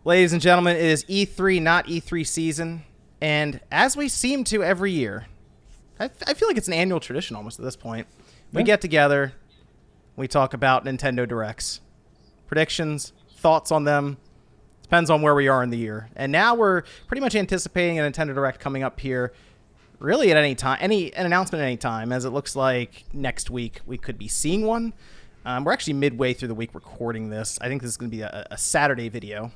Ladies and gentlemen, it is E3, not E3 season. And as we seem to every year, I feel like it's an annual tradition almost at this point. We get together, we talk about Nintendo Directs. Predictions, thoughts on them, depends on where we are in the year. And now we're pretty much anticipating a Nintendo Direct coming up here really at any time, an announcement at any time, as it looks like next week we could be seeing one. We're actually midway through the week recording this. I think this is going to be a Saturday video.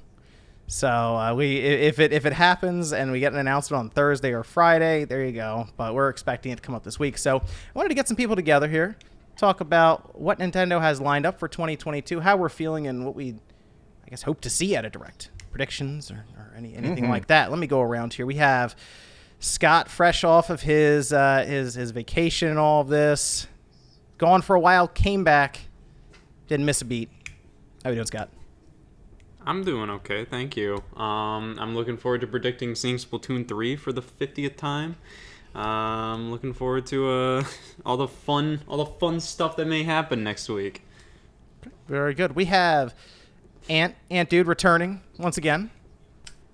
So if it happens and we get an announcement on Thursday or Friday, there you go. But we're expecting it to come up this week. So I wanted to get some people together here, talk about what Nintendo has lined up for 2022, how we're feeling, and what we, I guess, hope to see at a Direct. Predictions or anything like that. Let me go around here. We have Scott, fresh off of his vacation and all of this, gone for a while, came back, didn't miss a beat. How are you doing, Scott? I'm doing okay, thank you. I'm looking forward to predicting seeing Splatoon 3 for the 50th time. I'm looking forward to all the fun stuff that may happen next week. Very good. We have AntDude returning once again.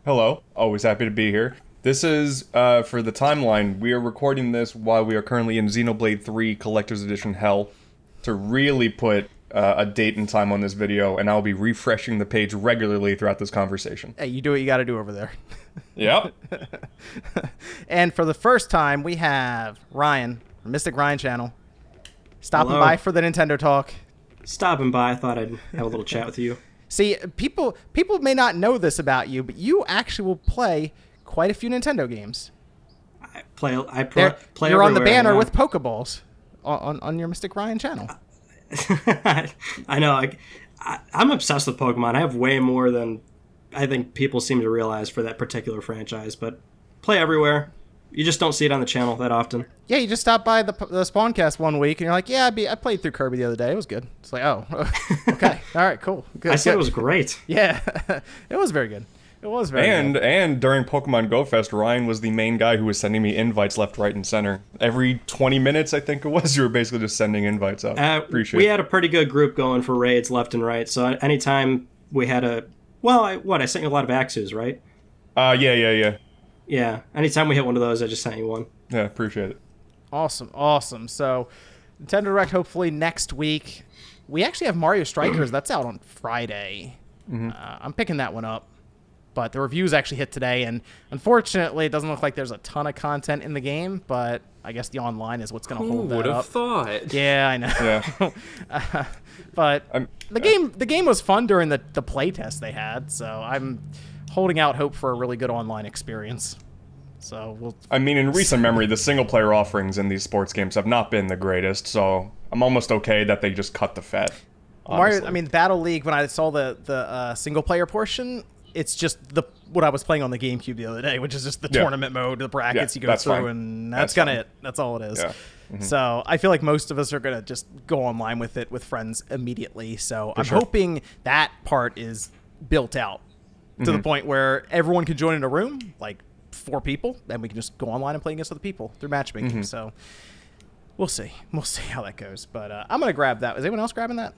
Hello, always happy to be here. This is, for the timeline, we are recording this while we are currently in Xenoblade 3 Collector's Edition Hell to really put a date and time on this video, and I'll be refreshing the page regularly throughout this conversation. Hey, you do what you got to do over there. Yep. And for the first time, we have Ryan, from Mystic Ryan channel, stopping by for the Nintendo Talk. Stopping by, I thought I'd have a little chat with you. See, people may not know this about you, but you actually will play quite a few Nintendo games. I play You're everywhere, on the banner yeah. with Pokeballs on your Mystic Ryan channel. I know. I'm obsessed with Pokemon. I have way more than I think people seem to realize for that particular franchise, but play everywhere. You just don't see it on the channel that often. Yeah, you just stopped by the Spawncast one week, and you're like, yeah, I played through Kirby the other day. It was good. It's like, oh, okay. All right, cool. Good, I said good. it was great. Yeah, it was very good. It was very good. And during Pokemon Go Fest, Ryan was the main guy who was sending me invites left, right, and center. Every 20 minutes, I think it was, you were basically just sending invites out. Appreciate it. We had a pretty good group going for raids left and right, so anytime we had I sent you a lot of Axes, right? Yeah. Yeah, anytime we hit one of those, I just sent you one. Yeah, appreciate it. Awesome. So, Nintendo Direct hopefully next week. We actually have Mario Strikers. That's out on Friday. Mm-hmm. I'm picking that one up. But the reviews actually hit today, and unfortunately, it doesn't look like there's a ton of content in the game, but I guess the online is what's going to hold that up. Who would have thought? Yeah, I know. Yeah. But the game was fun during the play test they had, so I'm holding out hope for a really good online experience. So in recent memory, the single-player offerings in these sports games have not been the greatest, so I'm almost okay that they just cut the fat. Honestly. Battle League, when I saw the single-player portion, it's just what I was playing on the GameCube the other day, which is just the tournament mode, the brackets you go through, fine. And that's kind of it. That's all it is. Yeah. Mm-hmm. So I feel like most of us are going to just go online with it with friends immediately. So I'm hoping that part is built out to the point where everyone can join in a room, like 4 people, and we can just go online and play against other people through matchmaking. Mm-hmm. So we'll see. We'll see how that goes. But I'm going to grab that. Is anyone else grabbing that?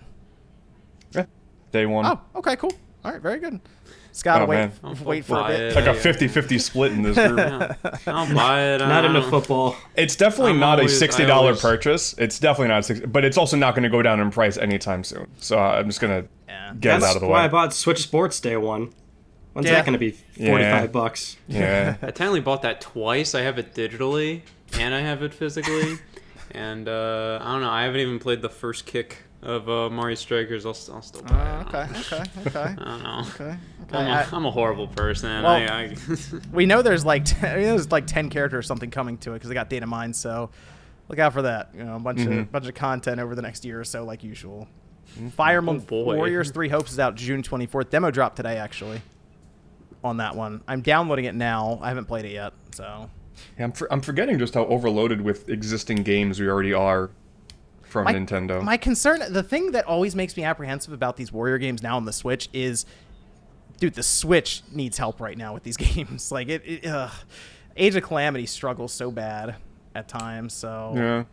Yeah. Day one. Oh, okay, cool. All right, very good. Scott, wait for a bit. It's like a 50-50 split in this group. I'll buy it. Not into football. It's definitely not a $60 purchase. It's definitely not $60, but it's also not going to go down in price anytime soon. So I'm just going to get it out of the way. That's why I bought Switch Sports Day 1. When's that going to be? $45. Yeah. I technically bought that twice. I have it digitally, and I have it physically. And I don't know. I haven't even played the first kick of Mario Strikers. I'll still buy it. Okay. I don't know. Okay. I'm a horrible person. Well, we know there's like 10 characters or something coming to it because they got data mined. So look out for that. You know, a bunch of content over the next year or so, like usual. Fire Emblem Warriors 3 Hopes is out June 24th. Demo dropped today, actually. On that one, I'm downloading it now. I haven't played it yet, so. Yeah, I'm forgetting just how overloaded with existing games we already are from Nintendo. My concern, the thing that always makes me apprehensive about these Warrior games now on the Switch is, dude, the Switch needs help right now with these games. Like Age of Calamity struggles so bad at times. So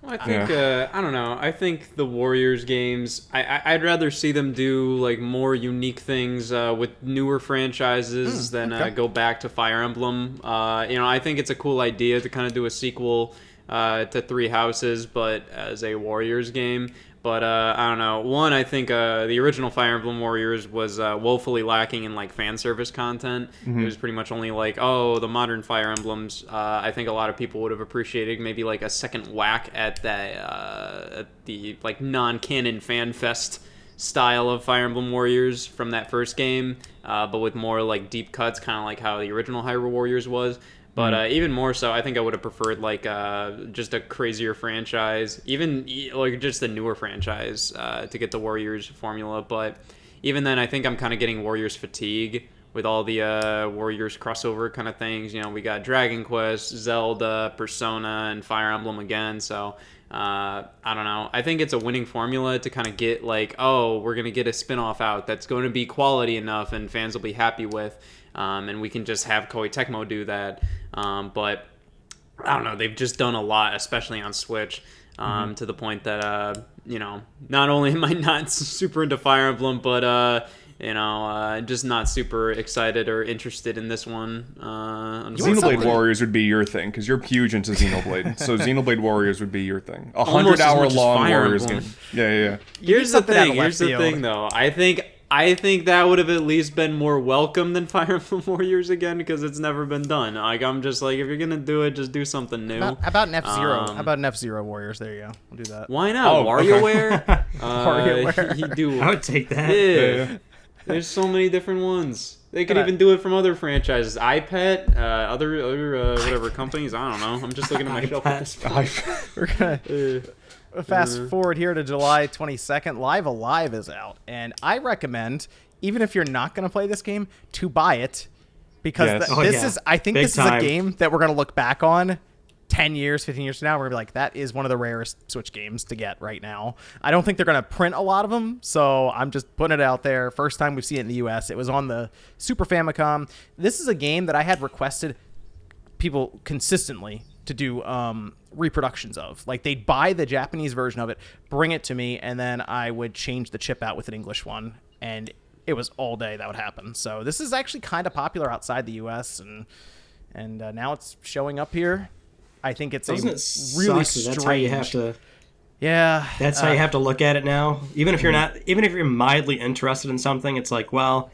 I think I don't know. I think the Warriors games. I'd rather see them do like more unique things with newer franchises than go back to Fire Emblem. I think it's a cool idea to kind of do a sequel to Three Houses, but as a Warriors game. But I don't know. One, I think the original Fire Emblem Warriors was woefully lacking in like fan service content. It was pretty much only like, the modern Fire Emblems. I think a lot of people would have appreciated maybe like a second whack at the like non-canon fan fest style of Fire Emblem Warriors from that first game, but with more like deep cuts, kind of like how the original Hyrule Warriors was. But even more so, I think I would have preferred like just a crazier franchise, even like just a newer franchise to get the Warriors formula. But even then, I think I'm kind of getting Warriors fatigue with all the Warriors crossover kind of things. We got Dragon Quest, Zelda, Persona, and Fire Emblem again. So I don't know. I think it's a winning formula to kind of get like, we're going to get a spinoff out that's going to be quality enough and fans will be happy with. And we can just have Koei Tecmo do that. But I don't know. They've just done a lot, especially on Switch, to the point that, not only am I not super into Fire Emblem, but, just not super excited or interested in this one. Xenoblade Warriors would be your thing, because you're huge into Xenoblade. So Xenoblade Warriors would be your thing. Almost as much as 100-hour-long Fire Warriors Emblem. game. Yeah. Here's the thing, though. I think that would have at least been more welcome than Fire Emblem Warriors again, because it's never been done. Like, I'm just like, if you're gonna do it, just do something new. How about an F-Zero? How about an F-Zero Warriors? There you go. We'll do that. Why not? WarioWare? WarioWare. I would take that. Yeah. There's so many different ones. They could even do it from other franchises. iPet, other whatever companies. I don't know. I'm just looking at my shelf at this point. We're gonna fast forward here to July 22nd. Live Alive is out, and I recommend, even if you're not going to play this game, to buy it, because I think this is a game that we're going to look back on 10 years, 15 years from now. We're going to be like, that is one of the rarest Switch games to get right now. I don't think they're going to print a lot of them, so I'm just putting it out there. First time we've seen it in the US. It was on the Super Famicom. This is a game that I had requested people consistently to do reproductions of. Like, they'd buy the Japanese version of it, bring it to me, and then I would change the chip out with an English one, and it was all day that would happen. So this is actually kind of popular outside the US, and now it's showing up here. I think it's really strange. That's how you have to. Yeah, that's how you have to look at it now. Even if you're mildly interested in something, it's like, well,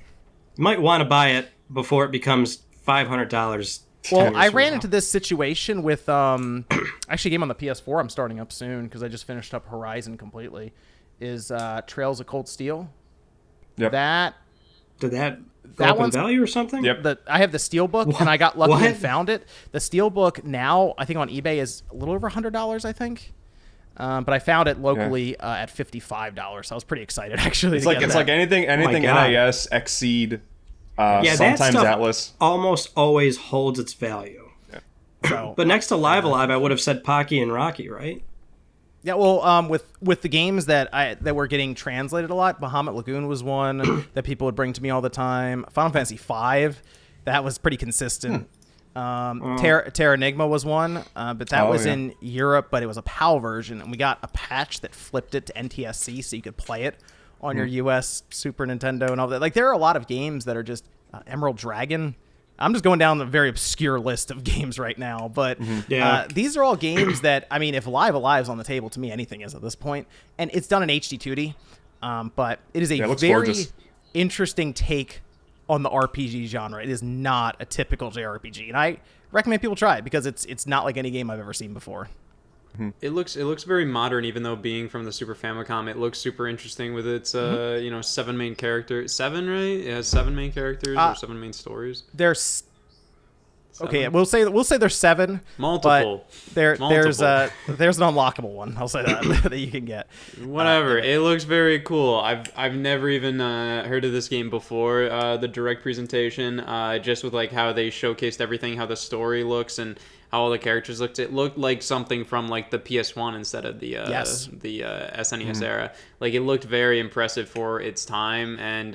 you might want to buy it before it becomes $500. Well, I ran into this situation with actually a game on the PS4 I'm starting up soon because I just finished up Horizon completely. Is Trails of Cold Steel? Yep. Did that go up in value or something? Yep. I have the Steelbook, and I got lucky and found it. The Steelbook now, I think on eBay, is a little over $100, I think. But I found it locally at $55, so I was pretty excited, actually. It's like anything NIS, Exceed, sometimes that stuff Atlas. Almost always holds its value. Yeah. So, but next to Live Alive, I would have said Pocky and Rocky, right? Yeah, well, with the games that were getting translated a lot, Bahamut Lagoon was one that people would bring to me all the time. Final Fantasy V, that was pretty consistent. Terra Enigma was one, but that was in Europe, but it was a PAL version, and we got a patch that flipped it to NTSC so you could play it on your US Super Nintendo and all that. Like, there are a lot of games that are just Emerald Dragon. I'm just going down the very obscure list of games right now, but these are all games that, I mean, if Live Alive's on the table, to me, anything is at this point. And it's done in HD 2D, but it is a very gorgeous, interesting take on the RPG genre. It is not a typical JRPG, and I recommend people try it because it's not like any game I've ever seen before. It looks very modern, even though being from the Super Famicom, it looks super interesting with its 7 main characters. 7, right? It has 7 main characters or 7 main stories. There's 7? Okay. We'll say there's 7. Multiple. But there's an unlockable one. I'll say that that you can get. Whatever. It looks very cool. I've never even heard of this game before. The direct presentation, just with like how they showcased everything, how the story looks, and how all the characters looked. It looked like something from like the PS1 instead of the SNES era. Like, it looked very impressive for its time, and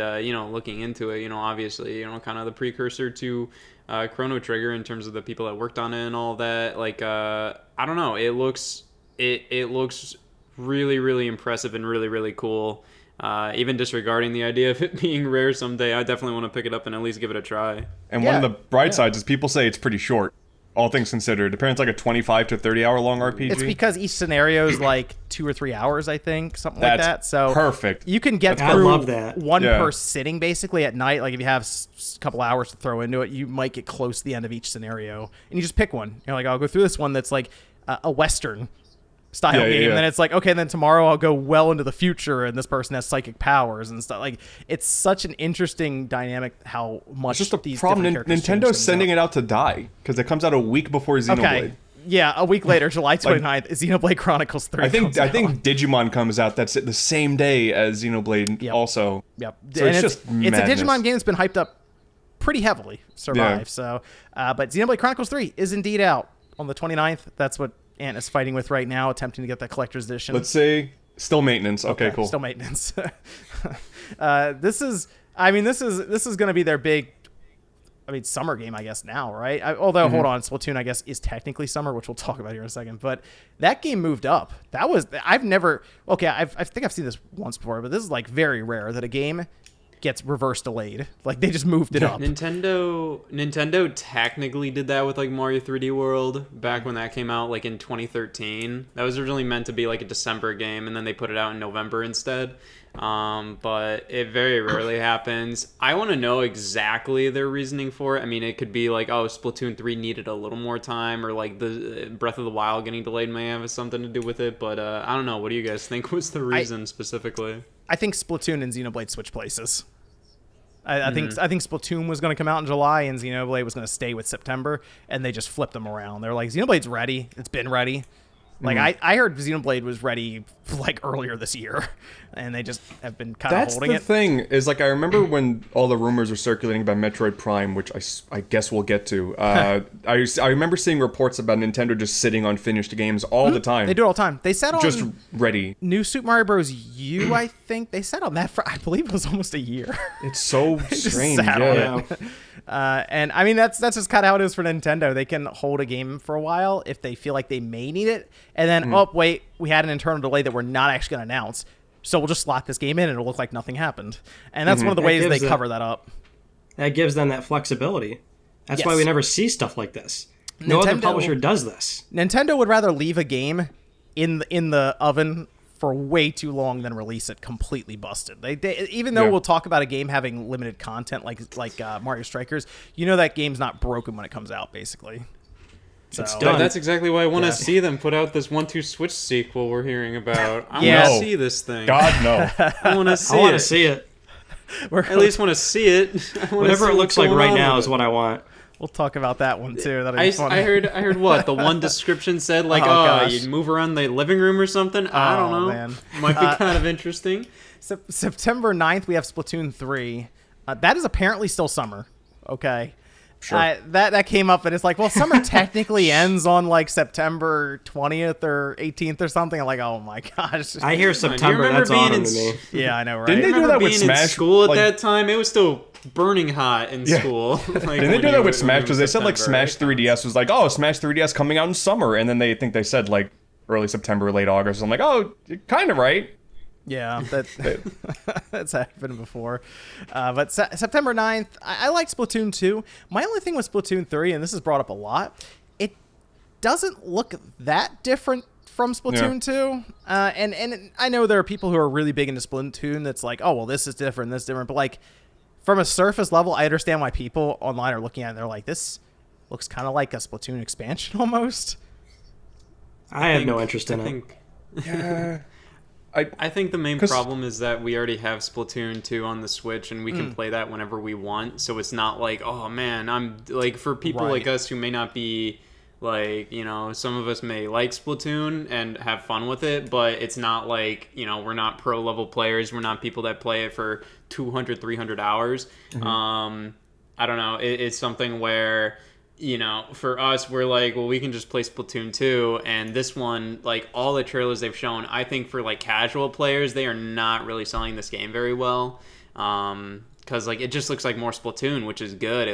looking into it, obviously, kind of the precursor to Chrono Trigger in terms of the people that worked on it and all that. Like, I don't know, it looks it looks really, really impressive and really, really cool. Even disregarding the idea of it being rare someday, I definitely want to pick it up and at least give it a try. And one of the bright sides is people say it's pretty short, all things considered. Apparently it's like a 25 to 30 hour long RPG. It's because each scenario is like 2 or 3 hours, I think, something like that. So perfect. You can get I through love that. one per sitting, basically, at night. Like, if you have a couple hours to throw into it, you might get close to the end of each scenario. And you just pick one. You're like, I'll go through this one that's like a Western style game. And then it's like, okay, then tomorrow I'll go well into the future and this person has psychic powers and stuff. Like, it's such an interesting dynamic how much it's just a these problem. different characters Nintendo's change sending things it out to die because it comes out a week before Xenoblade. Okay. Yeah, a week later, July 29th, Xenoblade Chronicles 3. I think Digimon comes out that's the same day as Xenoblade also. Yep. So and it's just it's a madness. Digimon game that's been hyped up pretty heavily. Survive. So, but Xenoblade Chronicles 3 is indeed out on the 29th. That's what Ant is fighting with right now, attempting to get that collector's edition. Let's say still maintenance. Okay, cool. Still maintenance. This is going to be their big, summer game, I guess, now, right? Although, hold on, Splatoon, I guess, is technically summer, which we'll talk about here in a second. But that game moved up. I think I've seen this once before, but this is like very rare that a game gets reverse delayed. Like, they just moved it up. Nintendo technically did that with like Mario 3D World back when that came out, like in 2013. That was originally meant to be like a December game, and then they put it out in November instead. But it very rarely happens. I want to know exactly their reasoning for it. I mean, it could be like, oh, Splatoon 3 needed a little more time, or like the Breath of the Wild getting delayed may have something to do with it. But I don't know. What do you guys think was the reason specifically? I think Splatoon and Xenoblade switch places. I think Splatoon was going to come out in July and Xenoblade was going to stay with September, and they just flipped them around. They're like, Xenoblade's ready. It's been ready. Like, I heard Xenoblade was ready like earlier this year, and they just have been kind of holding it. That's the thing, is like, I remember when all the rumors were circulating about Metroid Prime, which I guess we'll get to. I remember seeing reports about Nintendo just sitting on finished games all the time. They do it all the time. They sat on just ready. New Super Mario Bros. U, I think. They sat on that for, I believe it was almost a year. It's so strange. And I mean, that's just kind of how it is for Nintendo. They can hold a game for a while if they feel like they may need it, and then oh wait, we had an internal delay that we're not actually going to announce, so we'll just slot this game in and it'll look like nothing happened. And that's one of the ways they cover that up. That gives them that flexibility. That's why we never see stuff like this. No Nintendo, other publisher does this. Nintendo would rather leave a game in the oven for way too long than release it completely busted. They even though we'll talk about a game having limited content like Mario Strikers, that game's not broken when it comes out, basically. So, it's done. That's exactly why I want to see them put out this 1-2 Switch sequel we're hearing about. I want to see this thing. God, no. I want to see it. I want to see it. At least want to see it. Whatever it looks like right now is what I want. We'll talk about that one too. That'll be funny. I heard what the one description said, like, you'd move around the living room or something. I don't know. Man. Might be kind of interesting. September 9th, we have Splatoon 3. That is apparently still summer. Okay. Sure. That came up, and it's like, well, summer technically ends on like September 20th or 18th or something. I'm like, oh my gosh. I hear September. That's autumn to me. Yeah, I know, right? Didn't they do that with Smash? In school at that time, it was still burning hot in school. Didn't they do that with Smash? Because they said like Smash 3DS was like, oh, Smash 3DS coming out in summer, and then they said like early September, late August. I'm like, oh, you're kind of right. Yeah, that's happened before. But September 9th, I like Splatoon 2. My only thing with Splatoon 3, and this is brought up a lot, it doesn't look that different from Splatoon 2. And I know there are people who are really big into Splatoon that's like, oh, well, this is different, But like, from a surface level, I understand why people online are looking at it and they're like, this looks kind of like a Splatoon expansion almost. I have no interest in it. Yeah. I think the main problem is that we already have Splatoon 2 on the Switch, and we can play that whenever we want. So it's not like, oh man, I'm like, for people like us who may not be like, some of us may like Splatoon and have fun with it, but it's not like, we're not pro level players. We're not people that play it for 200, 300 hours. I don't know. It's something where, for us, we're like, well, we can just play Splatoon 2, and this one, like, all the trailers they've shown, I think for, like, casual players, they are not really selling this game very well, because, like, it just looks like more Splatoon, which is good.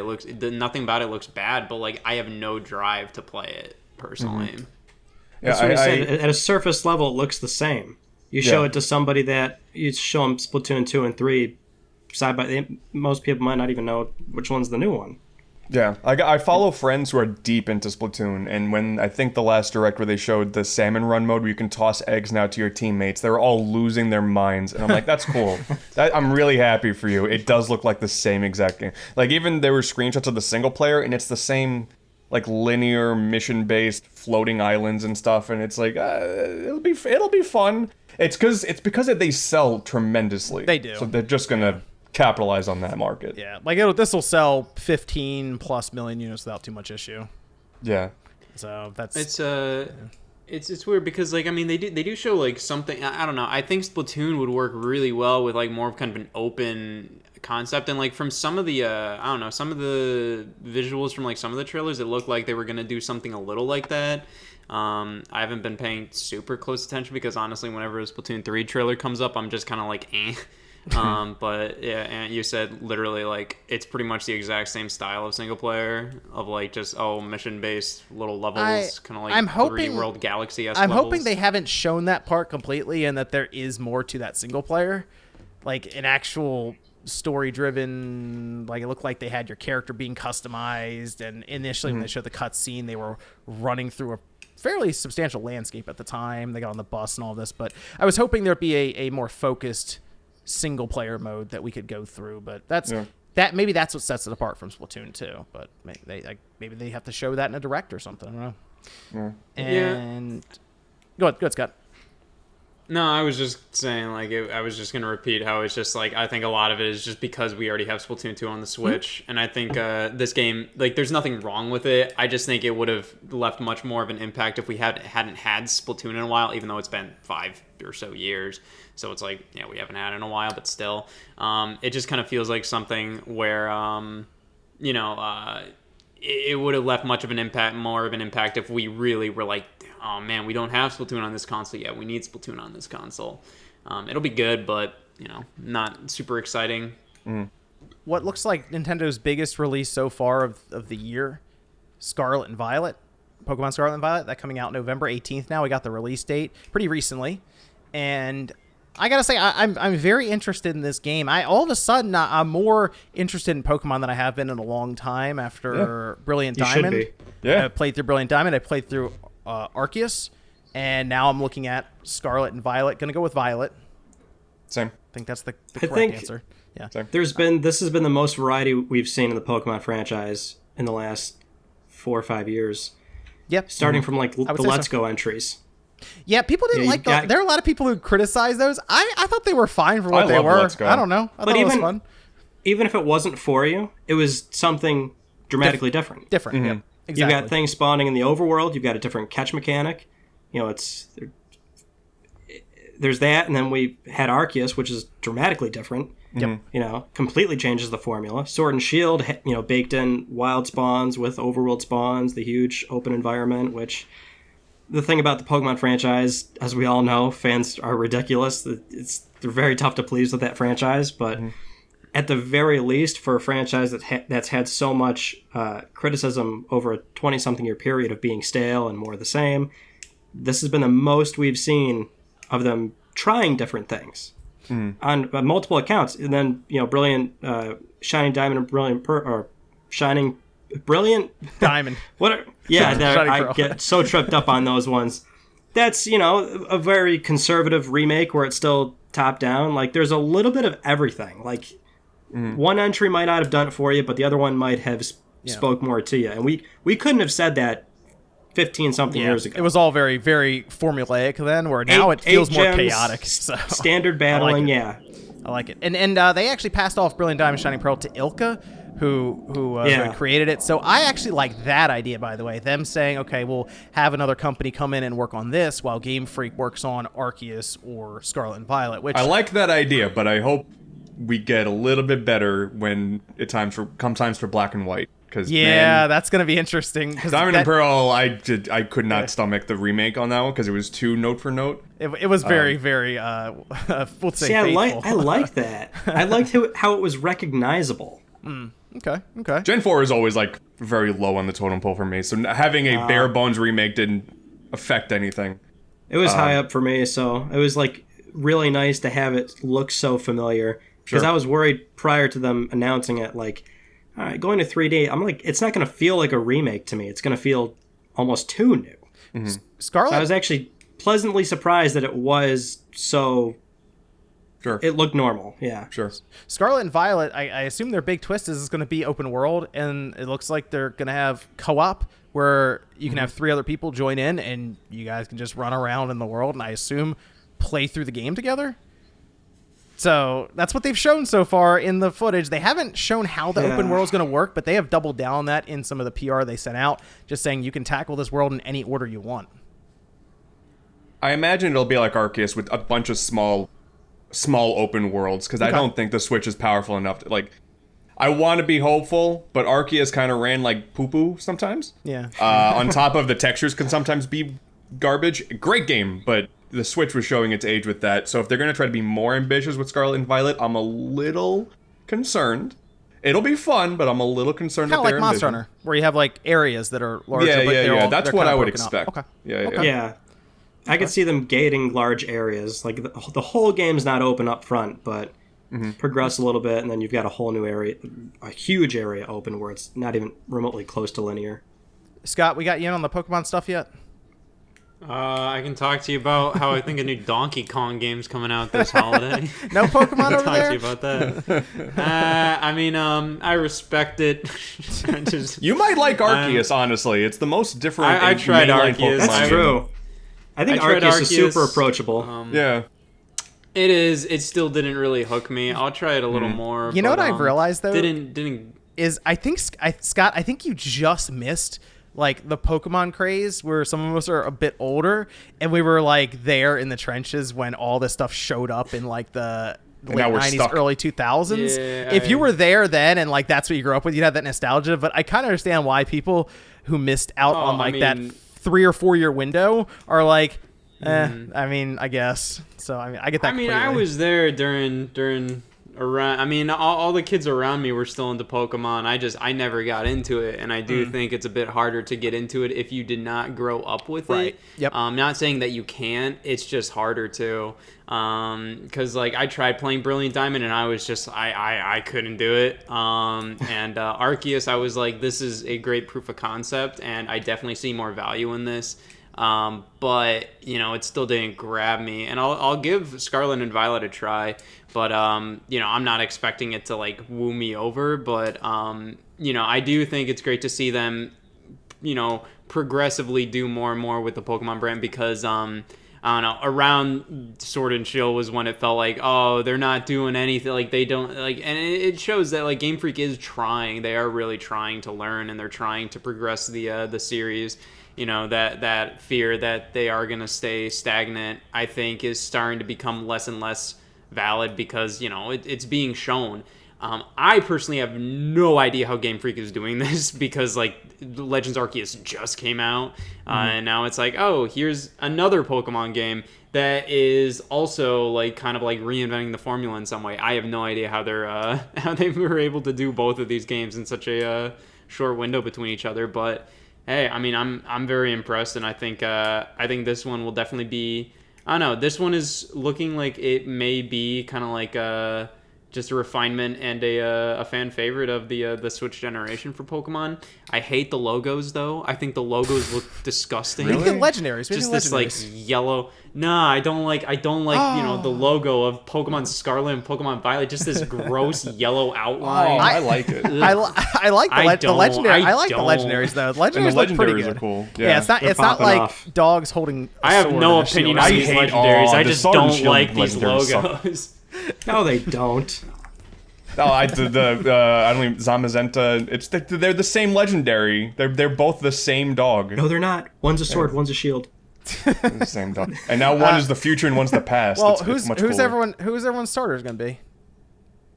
Nothing about it looks bad, but, like, I have no drive to play it, personally. That's what I said. At a surface level, it looks the same. You show it to somebody that you show them Splatoon 2 and 3 side by. Most people might not even know which one's the new one. Yeah, I follow friends who are deep into Splatoon, and when I think the last direct where they showed the salmon run mode where you can toss eggs now to your teammates, they were all losing their minds, and I'm like, that's cool. I'm really happy for you. It does look like the same exact game. Like, even there were screenshots of the single player, and it's the same, like, linear mission-based floating islands and stuff, and it's like, it'll be fun. It's because they sell tremendously. They do. So they're just gonna capitalize on that market. Yeah, like this will sell 15+ million units without too much issue. Yeah. So that's it's weird because like I mean they do show like something. I don't know. I think Splatoon would work really well with like more of kind of an open concept, and like from some of the some of the visuals from like some of the trailers, it looked like they were gonna do something a little like that. I haven't been paying super close attention because honestly, whenever a Splatoon 3 trailer comes up, I'm just kind of like, eh. But yeah, and you said literally like it's pretty much the exact same style of single player of like just mission based little levels, kind of like I'm hoping 3 World Galaxy. I'm hoping they haven't shown that part completely and that there is more to that single player, like an actual story driven. Like it looked like they had your character being customized, and initially when they showed the cutscene, they were running through a fairly substantial landscape at the time. They got on the bus and all this, but I was hoping there'd be a more focused single player mode that we could go through, but maybe that's what sets it apart from Splatoon 2. But maybe they have to show that in a direct or something. I don't know. And go ahead, Scott. No, I was just saying, like, I was just going to repeat how it's just, like, I think a lot of it is just because we already have Splatoon 2 on the Switch, and I think this game, like, there's nothing wrong with it. I just think it would have left much more of an impact if we hadn't had Splatoon in a while, even though it's been 5 or so years. So it's like, yeah, we haven't had it in a while, but still. It just kind of feels like something where, it would have left more of an impact if we really were like, oh man, we don't have Splatoon on this console yet. We need Splatoon on this console. It'll be good, but not super exciting. What looks like Nintendo's biggest release so far of the year, Scarlet and Violet, Pokemon Scarlet and Violet, that coming out November 18th. Now we got the release date pretty recently, and I gotta say I'm very interested in this game. All of a sudden I'm more interested in Pokemon than I have been in a long time after Brilliant Diamond. You should be. I played through Brilliant Diamond. I played through Arceus, and now I'm looking at Scarlet and Violet. Gonna go with Violet. Same. I think that's the correct answer. Yeah. Same. This has been the most variety we've seen in the Pokemon franchise in the last 4 or 5 years. Yep. Starting from like the Let's Go entries. Yeah, people didn't like those. There are a lot of people who criticize those. I thought they were fine for what they were. Let's Go. I don't know. I thought it was fun. Even if it wasn't for you, it was something dramatically different. Different, yeah. Exactly. You've got things spawning in the overworld. You've got a different catch mechanic. There's that, and then we had Arceus, which is dramatically different. Yep. Completely changes the formula. Sword and Shield, baked in wild spawns with overworld spawns, the huge open environment, which... The thing about the Pokemon franchise, as we all know, fans are ridiculous. They're very tough to please with that franchise, but at the very least, for a franchise that's had so much criticism over a 20-something year period of being stale and more of the same, this has been the most we've seen of them trying different things on multiple accounts. And then, Brilliant, Shining Diamond, and Brilliant Shining... Brilliant Diamond. I get so tripped up on those ones. That's a very conservative remake where it's still top down. Like there's a little bit of everything. Like one entry might not have done it for you, but the other one might have spoke more to you. And we couldn't have said that 15-something years ago. It was all very, very formulaic then. Where now it feels more chaotic. So. Standard battling. I like it. And they actually passed off Brilliant Diamond Shining Pearl to Ilka, who created it. So I actually like that idea, by the way. Them saying, okay, we'll have another company come in and work on this while Game Freak works on Arceus or Scarlet and Violet. Which I like that idea, but I hope we get a little bit better when times for Black and White. That's going to be interesting. Diamond and Pearl, I could not stomach the remake on that one because it was too note for note. It was very, very, we'll say faithful. I like that. I liked how it was recognizable. Okay. Gen 4 is always like very low on the totem pole for me, so having a bare bones remake didn't affect anything. It was high up for me, so it was like really nice to have it look so familiar. Because I was worried prior to them announcing it, like, all right, going to 3D, I'm like, it's not going to feel like a remake to me. It's going to feel almost too new. Mm-hmm. Scarlet. I was actually pleasantly surprised that it was so. Sure. It looked normal, yeah. Sure. Scarlet and Violet, I assume their big twist is it's going to be open world, and it looks like they're going to have co-op where you can have 3 other people join in, and you guys can just run around in the world, and I assume play through the game together. So that's what they've shown so far in the footage. They haven't shown how the open world is going to work, but they have doubled down on that in some of the PR they sent out, just saying you can tackle this world in any order you want. I imagine it'll be like Arceus with a bunch of small open worlds, because I don't think the Switch is powerful enough to, like, I want to be hopeful, but Arceus kind of ran like poo-poo sometimes. Yeah. On top of the textures can sometimes be garbage. Great game, but the Switch was showing its age with that. So if they're going to try to be more ambitious with Scarlet and Violet, I'm a little concerned. It'll be fun, but I'm a little concerned Kind with of their like Monster ambition. Hunter, where you have like areas that are larger. Yeah, but yeah. That's they're what kinda I would broken up. expect. Okay. Yeah. Yeah. I could see them gating large areas. Like, the whole game's not open up front, but progress a little bit, and then you've got a whole new area, a huge area open where it's not even remotely close to linear. Scott, we got you in on the Pokemon stuff yet? I can talk to you about how I think a new Donkey Kong game's coming out this holiday. No Pokemon I can over talk there? to you about that. I mean, I respect it. You might like Arceus, honestly. It's the most different. I tried mainline Arceus. Pokemon That's game. true. I think I tried Arceus is Arceus, super approachable. Yeah. It is. It still didn't really hook me. I'll try it a little more. You know but, what I've realized, though? Didn't. Is I think, Scott, I think you just missed like the Pokemon craze where some of us are a bit older and we were like there in the trenches when all this stuff showed up in like the late now we're 90s, stuck. early 2000s. Yeah, if you were there then and like that's what you grew up with, you'd have that nostalgia. But I kind of understand why people who missed out on like that 3 or 4 year window are like, I mean, I guess. So I mean, I get that. I mean, completely. I was there during around. I mean, all the kids around me were still into Pokemon. I never got into it, and I do think it's a bit harder to get into it if you did not grow up with it. Yep. Not saying that you can't. It's just harder to. Because like I tried playing Brilliant Diamond, and I was just I couldn't do it. And Arceus, I was like, this is a great proof of concept, and I definitely see more value in this. But you know, it still didn't grab me, and I'll give Scarlet and Violet a try, but you know, I'm not expecting it to like woo me over, but you know, I do think it's great to see them, you know, progressively do more and more with the Pokemon brand, because I don't know, around Sword and Shield was when it felt like, oh, they're not doing anything, like they don't like, and it shows that like Game Freak is trying. They are really trying to learn, and they're trying to progress the series. You know, that fear that they are going to stay stagnant, I think, is starting to become less and less valid, because, you know, it's being shown. I personally have no idea how Game Freak is doing this, because, like, Legends Arceus just came out, and now it's like, oh, here's another Pokemon game that is also, like, kind of, like, reinventing the formula in some way. I have no idea how how they were able to do both of these games in such a short window between each other, but... Hey, I mean, I'm very impressed, and I think this one will definitely be. I don't know. This one is looking like it may be kind of like just a refinement and a fan favorite of the Switch generation for Pokemon. I hate the logos though. I think the logos look disgusting. Maybe the legendaries. Just this like yellow. Nah, I don't like you know, the logo of Pokemon Scarlet and Pokemon Violet. Just this gross yellow outline. I like it. I like the legendary. I like the legendaries though. The legendaries, And the look pretty legendaries good. are cool. Yeah, it's not. They're It's not popping like off. dogs holding. I have no opinion on I these hate legendaries. I the just Sword and don't Shield like these legendaries suck. logos. No, they don't. No, I don't even Zamazenta. They're the same legendary. They're both the same dog. No, they're not. One's a sword, one's a shield. They're the same dog. And now one is the future and one's the past. Well, it's much who's cooler. everyone's starters gonna be?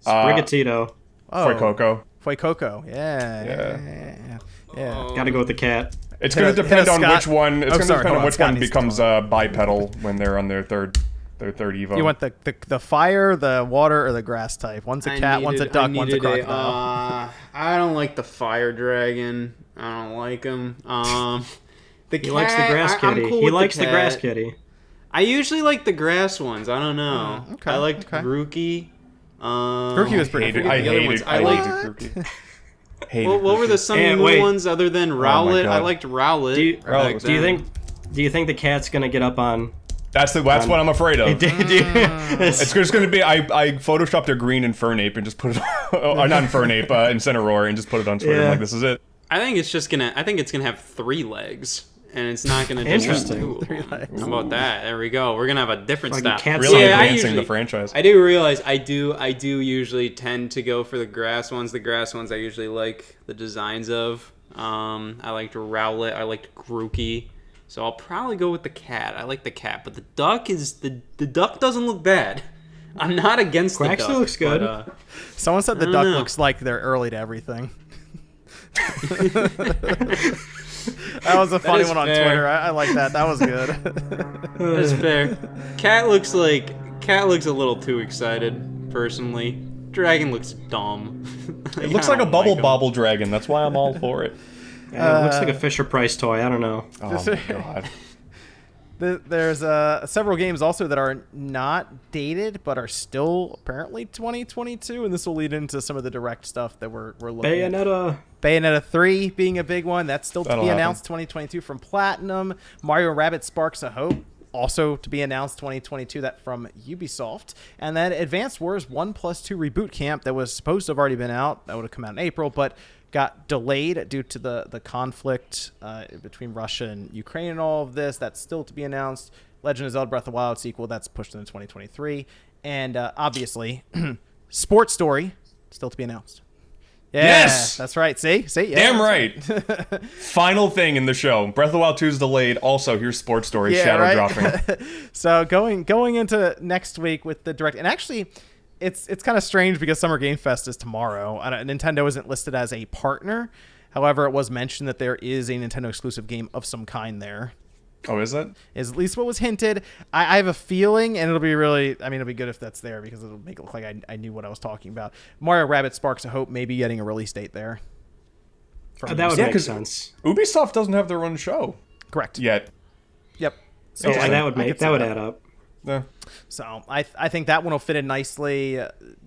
Sprigatito. Fuecoco. Fuecoco. Yeah. Gotta go with the cat. It's Hit going us- to hit depend us, on Scott. which one. It's Oh, going to sorry, depend hold on on, which Scott one needs to becomes talk. bipedal when they're on their third evo. You want the fire, the water, or the grass type? One's a cat, one's a duck, one's a crocodile. I don't like the fire dragon. I don't like him. He likes the grass kitty. He likes the grass kitty. I usually like the grass ones. I don't know. Okay, I liked okay. Grookey. Grookey was pretty good. I the other hated ones. I liked. hated Grookey. What were the Sun and Moon wait. ones other than Rowlet? God. I liked Rowlet. Do you think the cat's gonna get up on? That's what I'm afraid of. It's It's just going to be I photoshopped a green Infernape and just put it or not Infernape, Incineroar and just put it on Twitter. Yeah. I'm like, this is it. I think it's gonna have 3 legs. And it's not gonna do Interesting. 3 legs. How about that? There we go. We're gonna have a different Like style. cats. Really Yeah, I advancing usually- the franchise. I do realize I do usually tend to go for the grass ones. The grass ones I usually like the designs of. I liked Rowlet. I liked Grookey. So I'll probably go with the cat. I like the cat, but the duck is the duck doesn't look bad. I'm not against the duck. Quaxley looks good. But, Someone said the I duck don't know. looks like they're early to everything. That was a funny is one on fair. Twitter. I like that. That was good. that's fair. Cat looks a little too excited, personally. Dragon looks dumb. It looks like a bubble bobble dragon. That's why I'm all for it. it looks like a Fisher Price toy. I don't know. Oh my god. There's several games also that are not dated but are still apparently 2022, and this will lead into some of the direct stuff that we're looking at. Bayonetta 3 being a big one. That's still to That'll be happen. announced 2022 from Platinum. Mario Rabbids Sparks of Hope, also to be announced 2022, that from Ubisoft. And then Advanced Wars 1+2 Reboot Camp that was supposed to have already been out. That would have come out in April, but got delayed due to the conflict between Russia and Ukraine and all of this. That's still to be announced. Legend of Zelda Breath of the Wild sequel, that's pushed into 2023. And obviously, Sports Story, still to be announced. Yeah, Yes! that's right. See? Yeah, Damn that's right. Final thing in the show. Breath of the Wild 2 is delayed. Also, here's Sports Story shadow right? dropping. So going into next week with the direct, and actually, it's kind of strange because Summer Game Fest is tomorrow. Nintendo isn't listed as a partner. However, it was mentioned that there is a Nintendo exclusive game of some kind there. Oh, is it? Is at least what was hinted. I have a feeling, and it'll be it'll be good if that's there because it'll make it look like I knew what I was talking about. Mario Rabbids Sparks of Hope maybe getting a release date there. That would Yeah, make 'cause- sense. Ubisoft doesn't have their own show Correct. yet. Yep. So Yeah, that I could see would add up. Yeah. So I think that one will fit in nicely,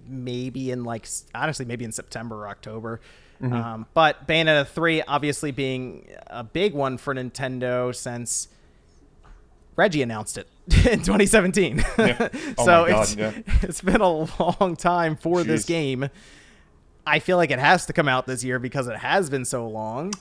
maybe in maybe in September or October. But Bayonetta 3 obviously being a big one for Nintendo since Reggie announced it in 2017. Yeah. Oh So my God, it's been a long time for this Jeez. game. I feel like it has to come out this year because it has been so long.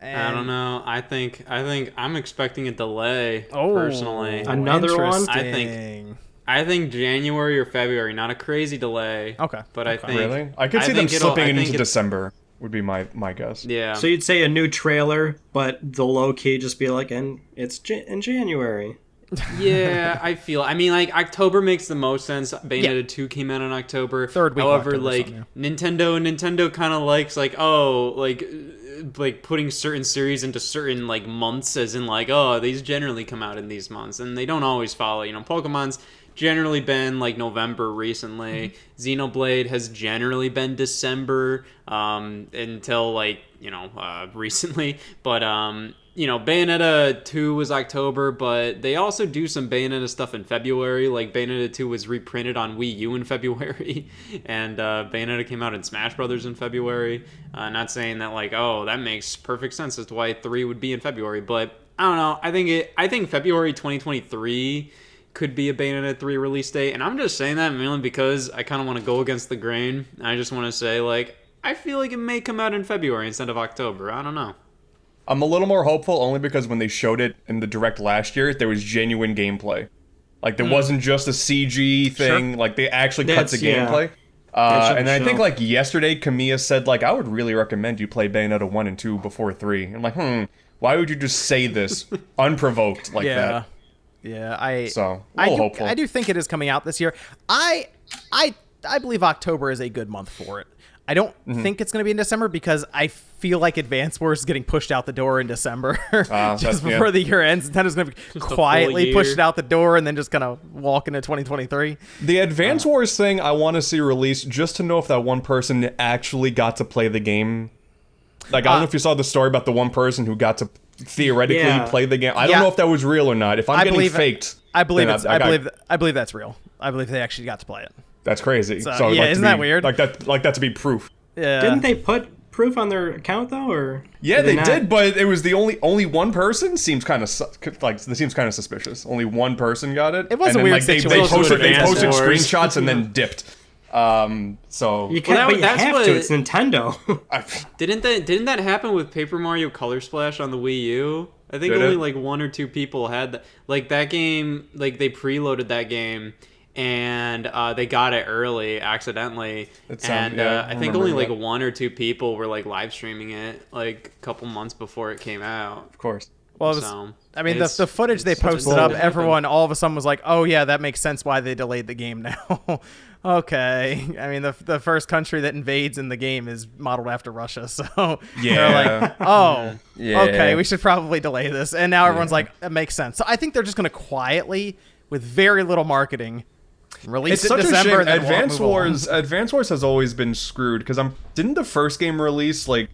I don't know. I think I'm expecting a delay. Oh, personally, Another one? interesting. I think January or February. Not a crazy delay. Okay. But I think Really? I could see them think it'll- slipping I it think into December, would be my guess. Yeah. So you'd say a new trailer, but the low key just be like, and it's in January. Yeah, I feel. I mean, like October makes the most sense. Bayonetta 2 came out in October. Third week of However, October, like something, Nintendo kind of likes like putting certain series into certain like months, as in like, oh, these generally come out in these months, and they don't always follow. You know, Pokemon's generally been like November recently. Xenoblade has generally been December until like recently, but Bayonetta 2 was October, but they also do some Bayonetta stuff in February. Like Bayonetta 2 was reprinted on Wii U in February, and Bayonetta came out in Smash Brothers in February. Not saying that like, oh, that makes perfect sense as to why 3 would be in February, but I don't know. I think February 2023 could be a Bayonetta 3 release date, and I'm just saying that mainly because I kind of want to go against the grain. I just want to say like, I feel like it may come out in February instead of October. I don't know. I'm a little more hopeful only because when they showed it in the direct last year, there was genuine gameplay. Like, there wasn't just a CG thing. Sure. Like, they actually cut the Yeah. gameplay. should And I think, show. like, yesterday, Kamiya said, like, I would really recommend you play Bayonetta 1 and 2 before 3. I'm like, why would you just say this unprovoked like that? Yeah, So, a little hopeful. I do think it is coming out this year. I believe October is a good month for it. I don't think it's going to be in December because I feel like Advance Wars is getting pushed out the door in December just before the year ends. Nintendo's going to quietly push it out the door and then just kind of walk into 2023. The Advance Wars thing, I want to see released just to know if that one person actually got to play the game. Like, I don't know if you saw the story about the one person who got to theoretically play the game. I don't know if that was real or not. If I'm getting faked, I believe that's real. I believe they actually got to play it. That's crazy. So yeah, isn't that weird? Like that to be proof. Yeah. Didn't they put proof on their account though, or yeah, they did, but it was the only one person. Seems kind of this seems kind of suspicious. Only one person got it. It was a weird situation. They posted screenshots and then dipped. So you can't. But you have to. It's Nintendo. Didn't that happen with Paper Mario Color Splash on the Wii U? I think only like 1 or 2 people had that. Like that game, like they preloaded that game, and they got it early accidentally. I think only like 1 or 2 people were like live streaming it like a couple months before it came out. Of course. Well, the footage they posted up, everyone all of a sudden was like, "Oh yeah, that makes sense why they delayed the game now." Okay, I mean the first country that invades in the game is modeled after Russia, so they're like, "Oh, okay, we should probably delay this." And now everyone's like, "It makes sense." So I think they're just going to quietly, with very little marketing, release it in December. And Advance Wars has always been screwed because didn't the first game release like.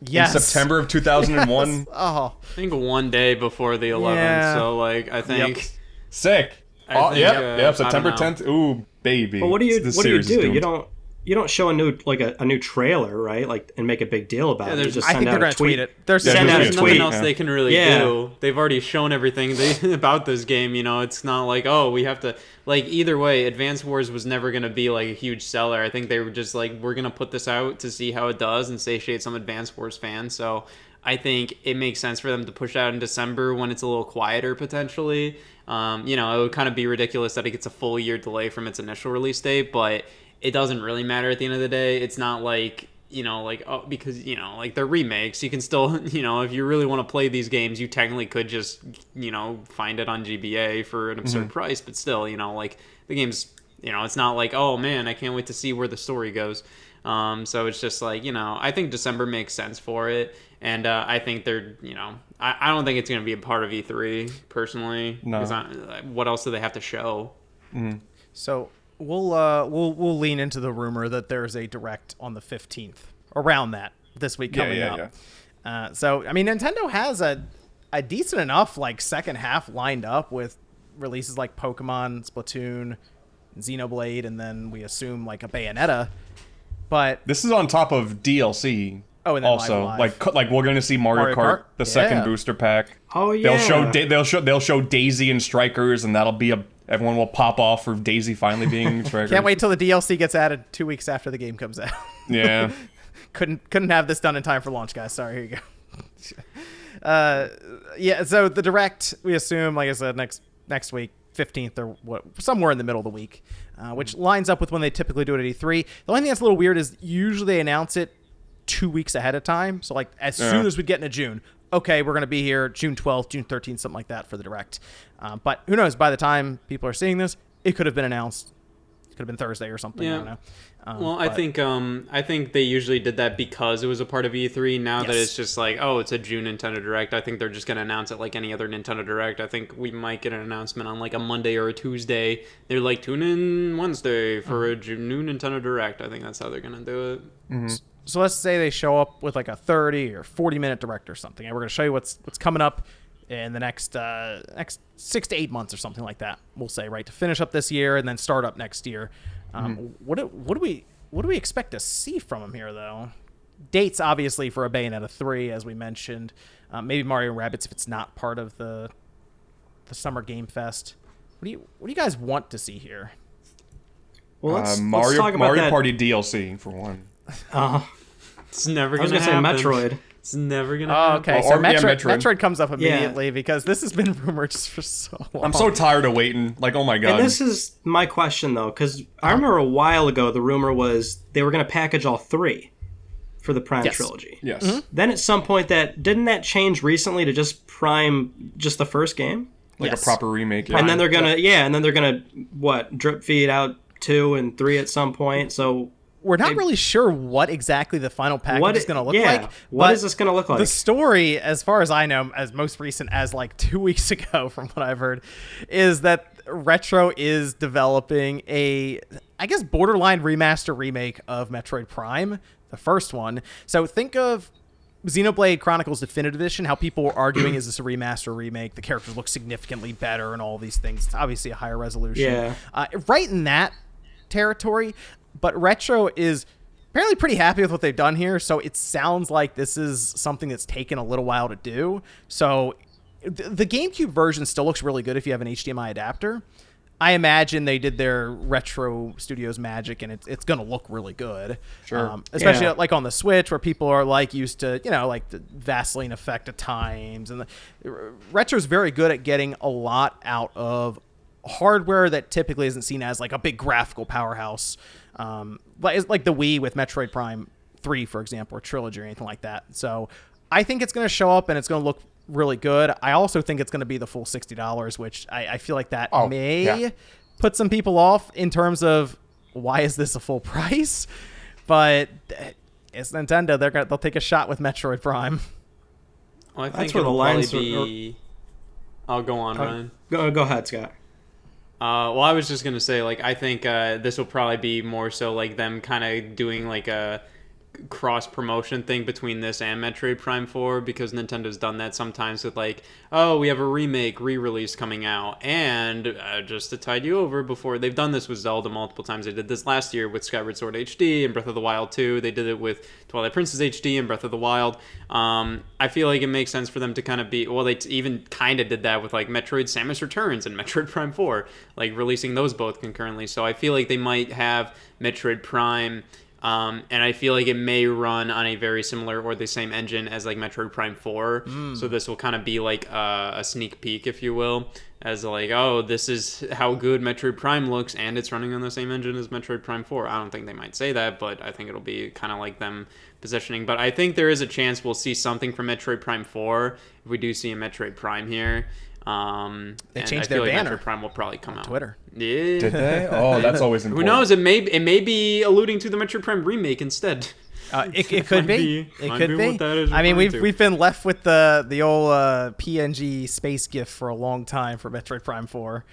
Yes. In September of 2001. Yes. Oh. I think 1 day before the 11th. Yeah. So like I think sick. September 10th. Ooh, baby. But what do you do? You don't show a new trailer, right? Like and make a big deal about it. I think they're going to tweet it. They're sending out a tweet. Nothing else they can really do. They've already shown everything about this game. You know, it's not like we have to. Like either way, Advance Wars was never going to be like a huge seller. I think they were just like, we're going to put this out to see how it does and satiate some Advance Wars fans. So I think it makes sense for them to push out in December when it's a little quieter potentially. It would kind of be ridiculous that it gets a full year delay from its initial release date, but it doesn't really matter at the end of the day. It's not like, because, they're remakes. You can still, if you really want to play these games, you technically could just, find it on GBA for an absurd price. But still, the game's, it's not like, oh, man, I can't wait to see where the story goes. So it's just like, I think December makes sense for it. And I think they're, I don't think it's going to be a part of E3, personally. No. What else do they have to show? Mm-hmm. So we'll lean into the rumor that there's a direct on the 15th, around that this week coming up. Yeah. So I mean, Nintendo has a decent enough like second half lined up with releases like Pokemon, Splatoon, Xenoblade, and then we assume like a Bayonetta. But this is on top of DLC. Oh, and then also live. like we're going to see Mario Kart, the second booster pack. Oh yeah. They'll show Daisy and Strikers, and that'll be everyone will pop off for Daisy finally being Strikers. Can't wait till the DLC gets added 2 weeks after the game comes out. Yeah. couldn't have this done in time for launch, guys. Sorry, here you go. So the direct, we assume, like I said, next week, 15th or somewhere in the middle of the week, which lines up with when they typically do it at E3. The only thing that's a little weird is usually they announce it 2 weeks ahead of time. So like as soon as we get into June, okay, we're going to be here June 12th, June 13th, something like that for the direct. But who knows, by the time people are seeing this, it could have been announced. It could have been Thursday or something. Yeah. I don't know. I think they usually did that because it was a part of E3. Now that it's just like, it's a June Nintendo Direct, I think they're just going to announce it like any other Nintendo Direct. I think we might get an announcement on like a Monday or a Tuesday. They're like, tune in Wednesday for a new Nintendo Direct. I think that's how they're going to do it. Mm-hmm. So let's say they show up with like a 30 or 40-minute direct or something, and we're going to show you what's coming up in the next 6 to 8 months or something like that. We'll say, right, to finish up this year and then start up next year. What do we expect to see from them here, though? Dates, obviously, for a Bayonetta 3, as we mentioned. Maybe Mario & Rabbids if it's not part of the Summer Game Fest. What do you guys want to see here? Well, let's Mario talk about that. Party DLC for one. It's never gonna happen. I was gonna say Metroid. It's never gonna happen. Okay, so Metroid comes up immediately because this has been rumored just for so long. I'm so tired of waiting. Like, oh my god. And this is my question, though, because I remember a while ago the rumor was they were going to package all 3 for the Prime trilogy. Yes. Mm-hmm. Then at some point didn't that change recently to just Prime, just the first game? Like a proper remake. Yeah. And then they're gonna drip feed out 2 and 3 at some point. So we're not really sure what exactly the final package is going to look like. What is this going to look like? The story, as far as I know, as most recent as like 2 weeks ago, from what I've heard, is that Retro is developing a, I guess, borderline remaster remake of Metroid Prime, the first one. So think of Xenoblade Chronicles Definitive Edition, how people were arguing, is this a remaster or remake? The characters look significantly better and all these things. It's obviously a higher resolution. Yeah. Right in that territory, but Retro is apparently pretty happy with what they've done here, so it sounds like this is something that's taken a little while to do. So the GameCube version still looks really good if you have an HDMI adapter. I imagine they did their Retro Studios magic, and it's going to look really good. Sure. Especially like on the Switch, where people are like used to, like the Vaseline effect at times. And Retro's very good at getting a lot out of hardware that typically isn't seen as like a big graphical powerhouse. Like the Wii with Metroid Prime 3, for example, or Trilogy or anything like that. So I think it's going to show up and it's going to look really good. I also think it's going to be the full $60, which I feel like that may put some people off in terms of why is this a full price? But it's Nintendo. They'll take a shot with Metroid Prime. Well, I think That's where the it'll lines probably be... I'll go on, Ryan. Go ahead, Scott. Well, I was just going to say, like, I think this will probably be more so like them kind of doing like a cross-promotion thing between this and Metroid Prime 4, because Nintendo's done that sometimes with like, oh, we have a remake, re-release coming out, and just to tide you over before, they've done this with Zelda multiple times. They did this last year with Skyward Sword HD and Breath of the Wild 2. They did it with Twilight Princess HD and Breath of the Wild. I feel like it makes sense for them to kind of be, well, they even kind of did that with like Metroid Samus Returns and Metroid Prime 4, like releasing those both concurrently. So I feel like they might have Metroid Prime, and I feel like it may run on a very similar or the same engine as like Metroid Prime 4. So this will kind of be like a sneak peek, if you will, as like, oh, this is how good Metroid Prime looks, and it's running on the same engine as Metroid Prime 4. I don't think they might say that, but I think it'll be kind of like them positioning. But I think there is a chance we'll see something from Metroid Prime 4 if we do see a Metroid Prime here. They changed their like banner. Metroid Prime will probably come out. Twitter. Yeah. Did they? Oh, that's always Who important. knows? It may be alluding to the Metroid Prime remake instead. It could be. It Might could be be. what that is I mean, referring to. we've been left with the old PNG space GIF for a long time for Metroid Prime 4.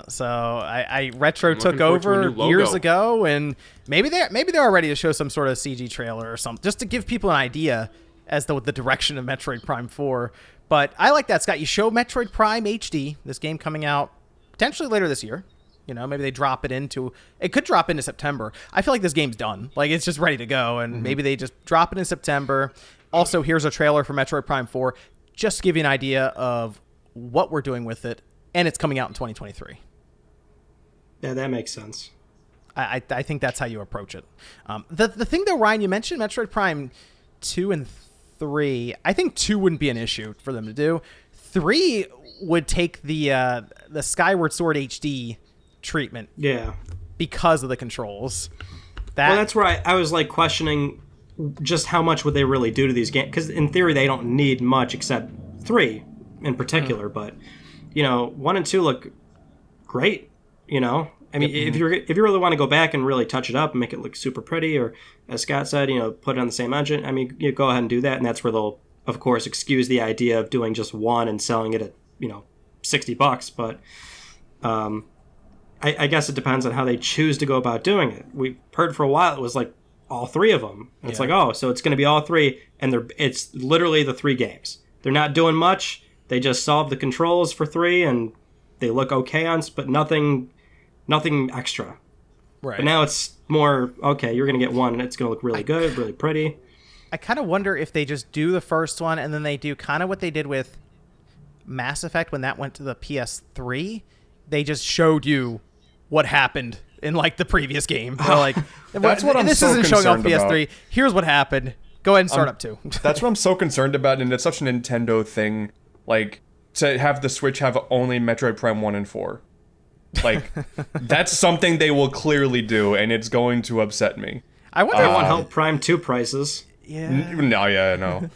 So I Retro took looking forward to a over new logo. years ago, and maybe they're ready to show some sort of CG trailer or something, just to give people an idea as to the direction of Metroid Prime 4. But I like that, Scott. You show Metroid Prime HD, this game coming out potentially later this year. Maybe they drop it into... It could drop into September. I feel like this game's done. Like, it's just ready to go, and maybe they just drop it in September. Also, here's a trailer for Metroid Prime 4, just to give you an idea of what we're doing with it, and it's coming out in 2023. Yeah, that makes sense. I think that's how you approach it. The thing, though, Ryan, you mentioned Metroid Prime 2 and 3. I think 2 wouldn't be an issue for them to do. 3 would take the Skyward Sword HD treatment. Yeah. Because of the controls. Well, that's where I was like questioning just how much would they really do to these games, because in theory they don't need much except 3 in particular, but 1 and 2 look great. I mean, if you really want to go back and really touch it up and make it look super pretty, or as Scott said, put it on the same engine, I mean, you go ahead and do that, and that's where they'll, of course, excuse the idea of doing just one and selling it at $60. But I guess it depends on how they choose to go about doing it. We heard for a while it was like all 3 of them. It's like, oh, so it's going to be all 3, and it's literally the 3 games. They're not doing much. They just solve the controls for 3, and they look okay on, but nothing extra. Right. But now it's more, okay, you're going to get 1, and it's going to look really good, really pretty. I kind of wonder if they just do the first one, and then they do kind of what they did with Mass Effect when that went to the PS3. They just showed you what happened in like the previous game. They're like, That's what I'm this so isn't showing off concerned PS3. about. Here's what happened. Go ahead and start up 2. That's what I'm so concerned about, and it's such a Nintendo thing, like, to have the Switch have only Metroid Prime 1 and 4. Like, that's something they will clearly do, and it's going to upset me. I wonder. They won't help Prime 2 prices. No.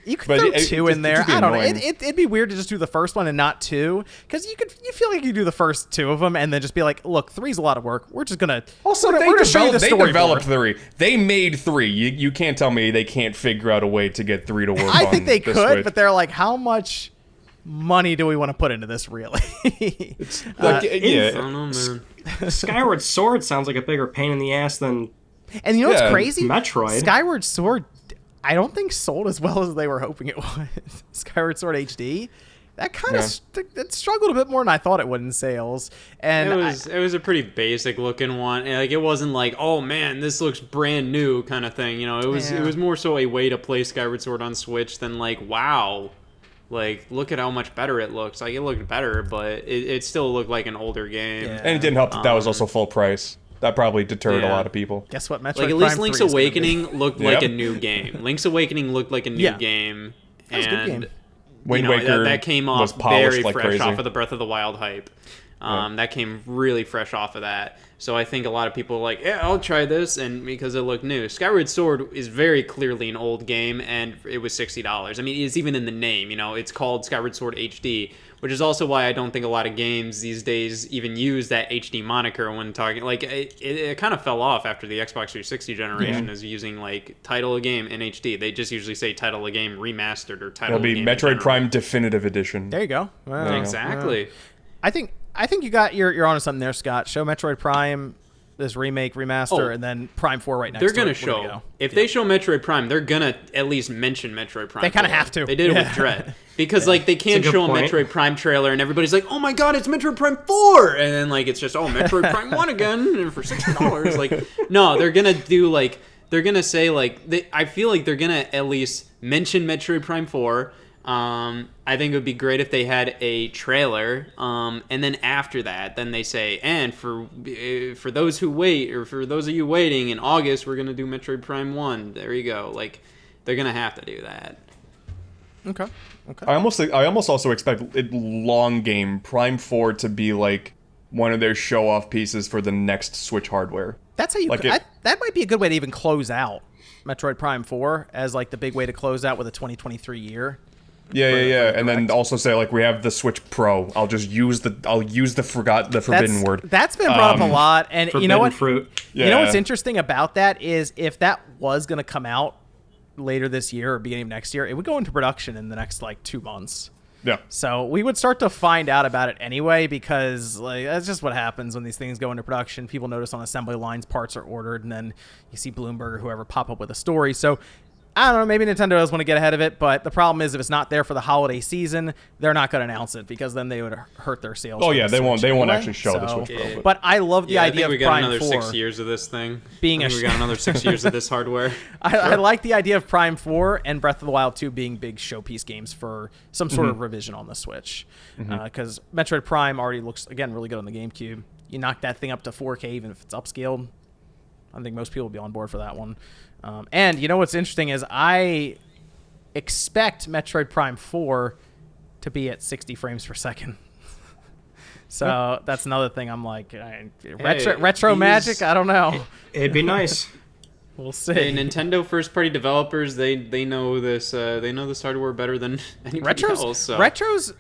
You could But throw it 2 in there. it'd be I don't know. annoying. It'd be weird to just do the first one and not 2, because you feel like you do the first 2 of them and then just be like, look, 3's a lot of work. We're just gonna Also, we're they gonna show you the developed storyboard. 3. They made 3. You can't tell me they can't figure out a way to get 3 to work. I think they the could, Switch. but they're like, how much money do we want to put into this, really? Like, I yeah. don't know, man. Skyward Sword sounds like a bigger pain in the ass than And you know what's Yeah, crazy? Metroid. Skyward Sword I don't think sold as well as they were hoping it would. Skyward Sword HD, that kind of it struggled a bit more than I thought it would in sales. And it was a pretty basic looking one. Like it wasn't like, oh man, this looks brand new kind of thing. You know, it was more so a way to play Skyward Sword on Switch than like, wow, like look at how much better it looks. Like it looked better, but it still looked like an older game. Yeah. And it didn't help that was also full price. That probably deterred a lot of people. Guess what? Metroid like at Prime least Link's 3 is Awakening looked like a new game. Link's Awakening looked like a new game. That was a good game. Wind Waker that came was off polished very like fresh crazy. off of the Breath of the Wild hype. That came really fresh off of that. So I think a lot of people were like, yeah, I'll try this, and because it looked new. Skyward Sword is very clearly an old game, and it was $60. I mean, it's even in the name. You know, it's called Skyward Sword HD, which is also why I don't think a lot of games these days even use that HD moniker when talking. Like, it kind of fell off after the Xbox 360 generation is using, like, title of game in HD. They just usually say title of game remastered or title of game. It'll be Metroid Prime Definitive Edition. There you go. Wow. Exactly. I think you're onto something there, Scott. Show Metroid Prime, this remake, remaster, and then Prime 4 right next to it. They're going to show. If they show Metroid Prime, they're going to at least mention Metroid Prime. They kind of 4. have to. They did it with Dread. Because, like, they can't show a Metroid Prime trailer, and everybody's like, oh my god, it's Metroid Prime 4! And then, like, it's just, oh, Metroid Prime 1 again for $60. Like, no, they're going to do, like, they're going to say, like, I feel like they're going to at least mention Metroid Prime 4. I think it would be great if they had a trailer, and then after that, then they say, and for those who wait, or for those of you waiting, in August we're gonna do Metroid Prime 1. There you go. Like, they're gonna have to do that. Okay. I almost also expect long game Prime 4 to be like one of their show off pieces for the next Switch hardware. That's how you. That might be a good way to even close out Metroid Prime 4 as like the big way to close out with a 2023 year. Yeah. And then also say like we have the Switch Pro. I'll use the forbidden word. That's been brought up a lot, and you know what? Fruit. Yeah. You know what's interesting about that is if that was going to come out later this year or beginning of next year, it would go into production in the next like 2 months. Yeah. So we would start to find out about it anyway, because like that's just what happens when these things go into production. People notice on assembly lines parts are ordered, and then you see Bloomberg or whoever pop up with a story. So I don't know, maybe Nintendo does want to get ahead of it, but the problem is if it's not there for the holiday season, they're not going to announce it, because then they would hurt their sales. Oh yeah, they won't anyway. actually show the Switch Pro. Yeah. But I love the idea of Prime 4. We got another 6 years of this thing. We got another 6 years of this hardware. I like the idea of Prime 4 and Breath of the Wild 2 being big showpiece games for some sort of revision on the Switch. Because Metroid Prime already looks, again, really good on the GameCube. You knock that thing up to 4K, even if it's upscaled. I think most people will be on board for that one. And you know what's interesting is I expect Metroid Prime 4 to be at 60 frames per second. So that's another thing I'm like, retro magic? I don't know. It'd be nice. We'll see. Hey, Nintendo first-party developers, they know this. They know this hardware better than anybody else. So. Retro's,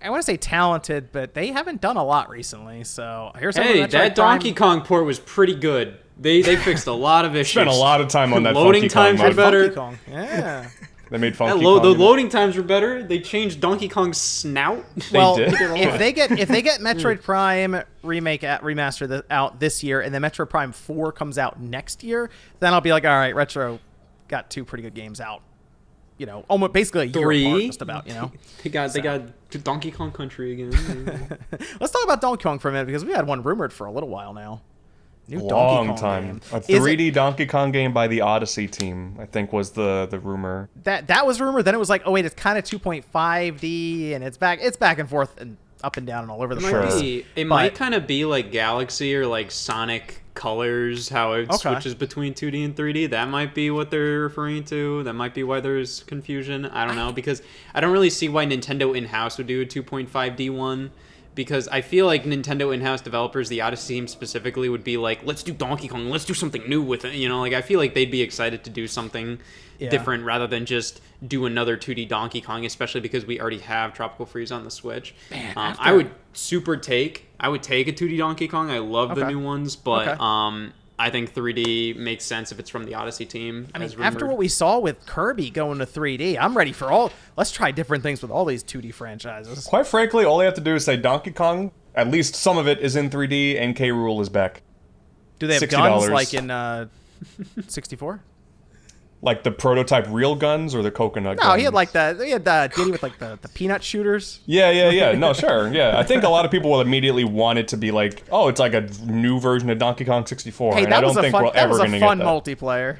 I want to say talented, but they haven't done a lot recently. So here's that Donkey Kong port was pretty good. They fixed a lot of issues. Spent a lot of time on that. Loading times were better. Kong. Yeah. They made Funky Kong. The loading times were better. They changed Donkey Kong's snout. Well, did. if they get Metroid Prime remaster out this year, and then Metroid Prime 4 comes out next year, then I'll be like, all right, Retro got 2 pretty good games out. You know, almost basically a year 3 apart, just about. You know, they got Donkey Kong Country again. Let's talk about Donkey Kong for a minute, because we had one rumored for a little while now. New Long Donkey Kong time. game. A 3D Donkey Kong game by the Odyssey team, I think, was the rumor. That was rumored. Then it was like, oh wait, it's kind of 2.5D, and it's back and forth and up and down and all over the place. It might kind of be like Galaxy or like Sonic Colors, how it switches between 2D and 3D. That might be what they're referring to. That might be why there's confusion. I don't know, because I don't really see why Nintendo in-house would do a 2.5D one. Because I feel like Nintendo in-house developers, the Odyssey team specifically, would be like, let's do Donkey Kong, let's do something new with it. You know, like I feel like they'd be excited to do something different rather than just do another 2D Donkey Kong, especially because we already have Tropical Freeze on the Switch. Man, I would take a 2D Donkey Kong. I love the new ones, but I think 3D makes sense if it's from the Odyssey team. I mean, after what we saw with Kirby going to 3D, I'm ready for let's try different things with all these 2D franchises. Quite frankly, all they have to do is say Donkey Kong, at least some of it is in 3D, and K. Rool is back. Do they have $60. guns like in 64? Like the prototype real guns or the coconut guns? No, he had like Diddy with like the peanut shooters. Yeah. No, sure. Yeah, I think a lot of people will immediately want it to be like, oh, it's like a new version of Donkey Kong 64. Hey, and that I don't was a think fun. we're That ever was going a to get fun that. multiplayer.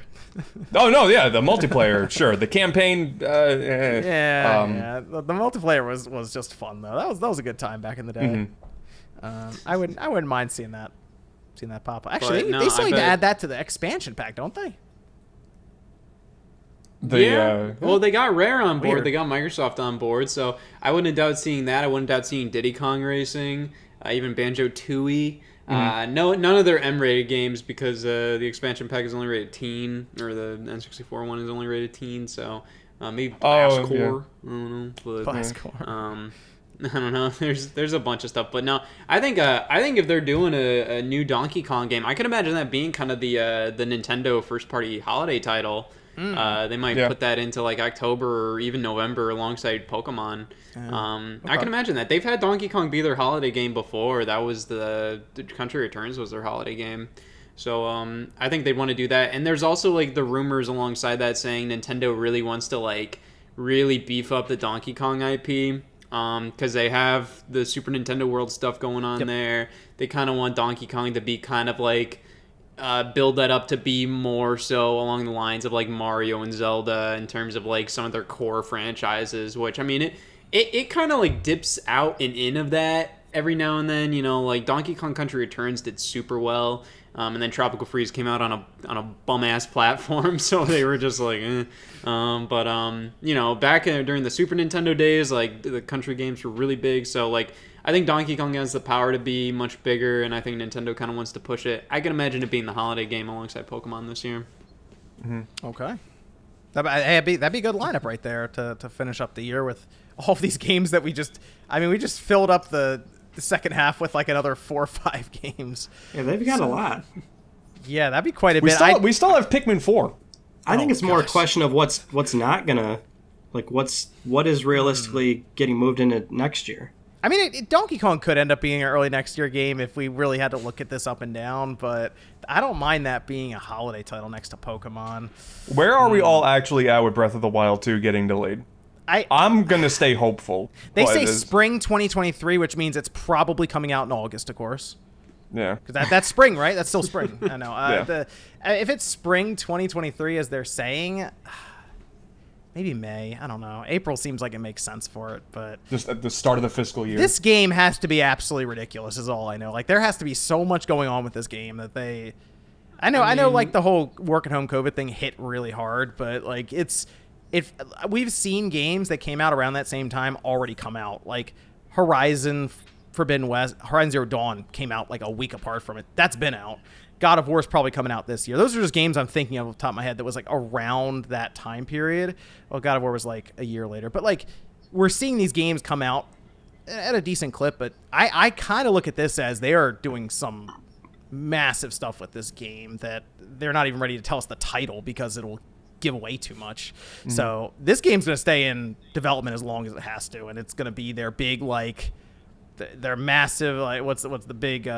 Oh no, yeah, the multiplayer, sure. The campaign, Yeah. The multiplayer was just fun though. That was a good time back in the day. I wouldn't mind seeing that pop up. Actually, But no, they still I need to bet- add that to the expansion pack, don't they? Well, they got Rare on board. Weird. They got Microsoft on board. So I wouldn't doubt seeing that. I wouldn't doubt seeing Diddy Kong Racing, even Banjo-Tooie. None of their M-rated games because the expansion pack is only rated teen, or the N64 one is only rated teen. So maybe Blast Core. I don't know. But, Blast Core. I don't know. There's a bunch of stuff, but no, I think if they're doing a new Donkey Kong game, I can imagine that being kind of the Nintendo first party holiday title. They might put that into like October or even November alongside Pokemon. I can imagine that. They've had Donkey Kong be their holiday game before. That was the Country Returns was their holiday game. So I think they'd want to do that. And there's also like the rumors alongside that saying Nintendo really wants to like really beef up the Donkey Kong IP. Because they have the Super Nintendo World stuff going on there. They kind of want Donkey Kong to be kind of like build that up to be more so along the lines of like Mario and Zelda in terms of like some of their core franchises, which I mean it kind of like dips out and in of that every now and then, you know, like Donkey Kong Country Returns did super well, and then Tropical Freeze came out on a bum ass platform, so they were just like but you know, back during the Super Nintendo days, like the country games were really big, so like I think Donkey Kong has the power to be much bigger, and I think Nintendo kind of wants to push it. I can imagine it being the holiday game alongside Pokemon this year. Okay. That'd be a good lineup right there to finish up the year with all of these games that we just filled up the second half with like another 4 or 5 games. Yeah, they've got a lot. Yeah, that'd be quite a we bit. we still have Pikmin 4. I think it's more a question of what's not gonna, like what is realistically getting moved into next year. I mean, Donkey Kong could end up being an early next year game if we really had to look at this up and down, but I don't mind that being a holiday title next to Pokemon. Where are we all actually at with Breath of the Wild 2 getting delayed? I'm going to stay hopeful. They say spring 2023, which means it's probably coming out in August, of course. Yeah. Because that's spring, right? That's still spring. I know. Yeah. If it's spring 2023, as they're saying, maybe May. I don't know. April seems like it makes sense for it, but Just at the start of the fiscal year. this game has to be absolutely ridiculous, is all I know. Like, there has to be so much going on with this game that they... I know, like, the whole work-at-home COVID thing hit really hard, but, like, we've seen games that came out around that same time already come out. Like, Horizon Forbidden West, Horizon Zero Dawn came out, like, a week apart from it. That's been out. God of War is probably coming out this year. Those are just games I'm thinking of off the top of my head that was like around that time period. Well, God of War was like a year later. But like we're seeing these games come out at a decent clip, but I kind of look at this as they are doing some massive stuff with this game that they're not even ready to tell us the title because it'll give away too much. So this game's going to stay in development as long as it has to, and it's going to be their big like their massive like what's the big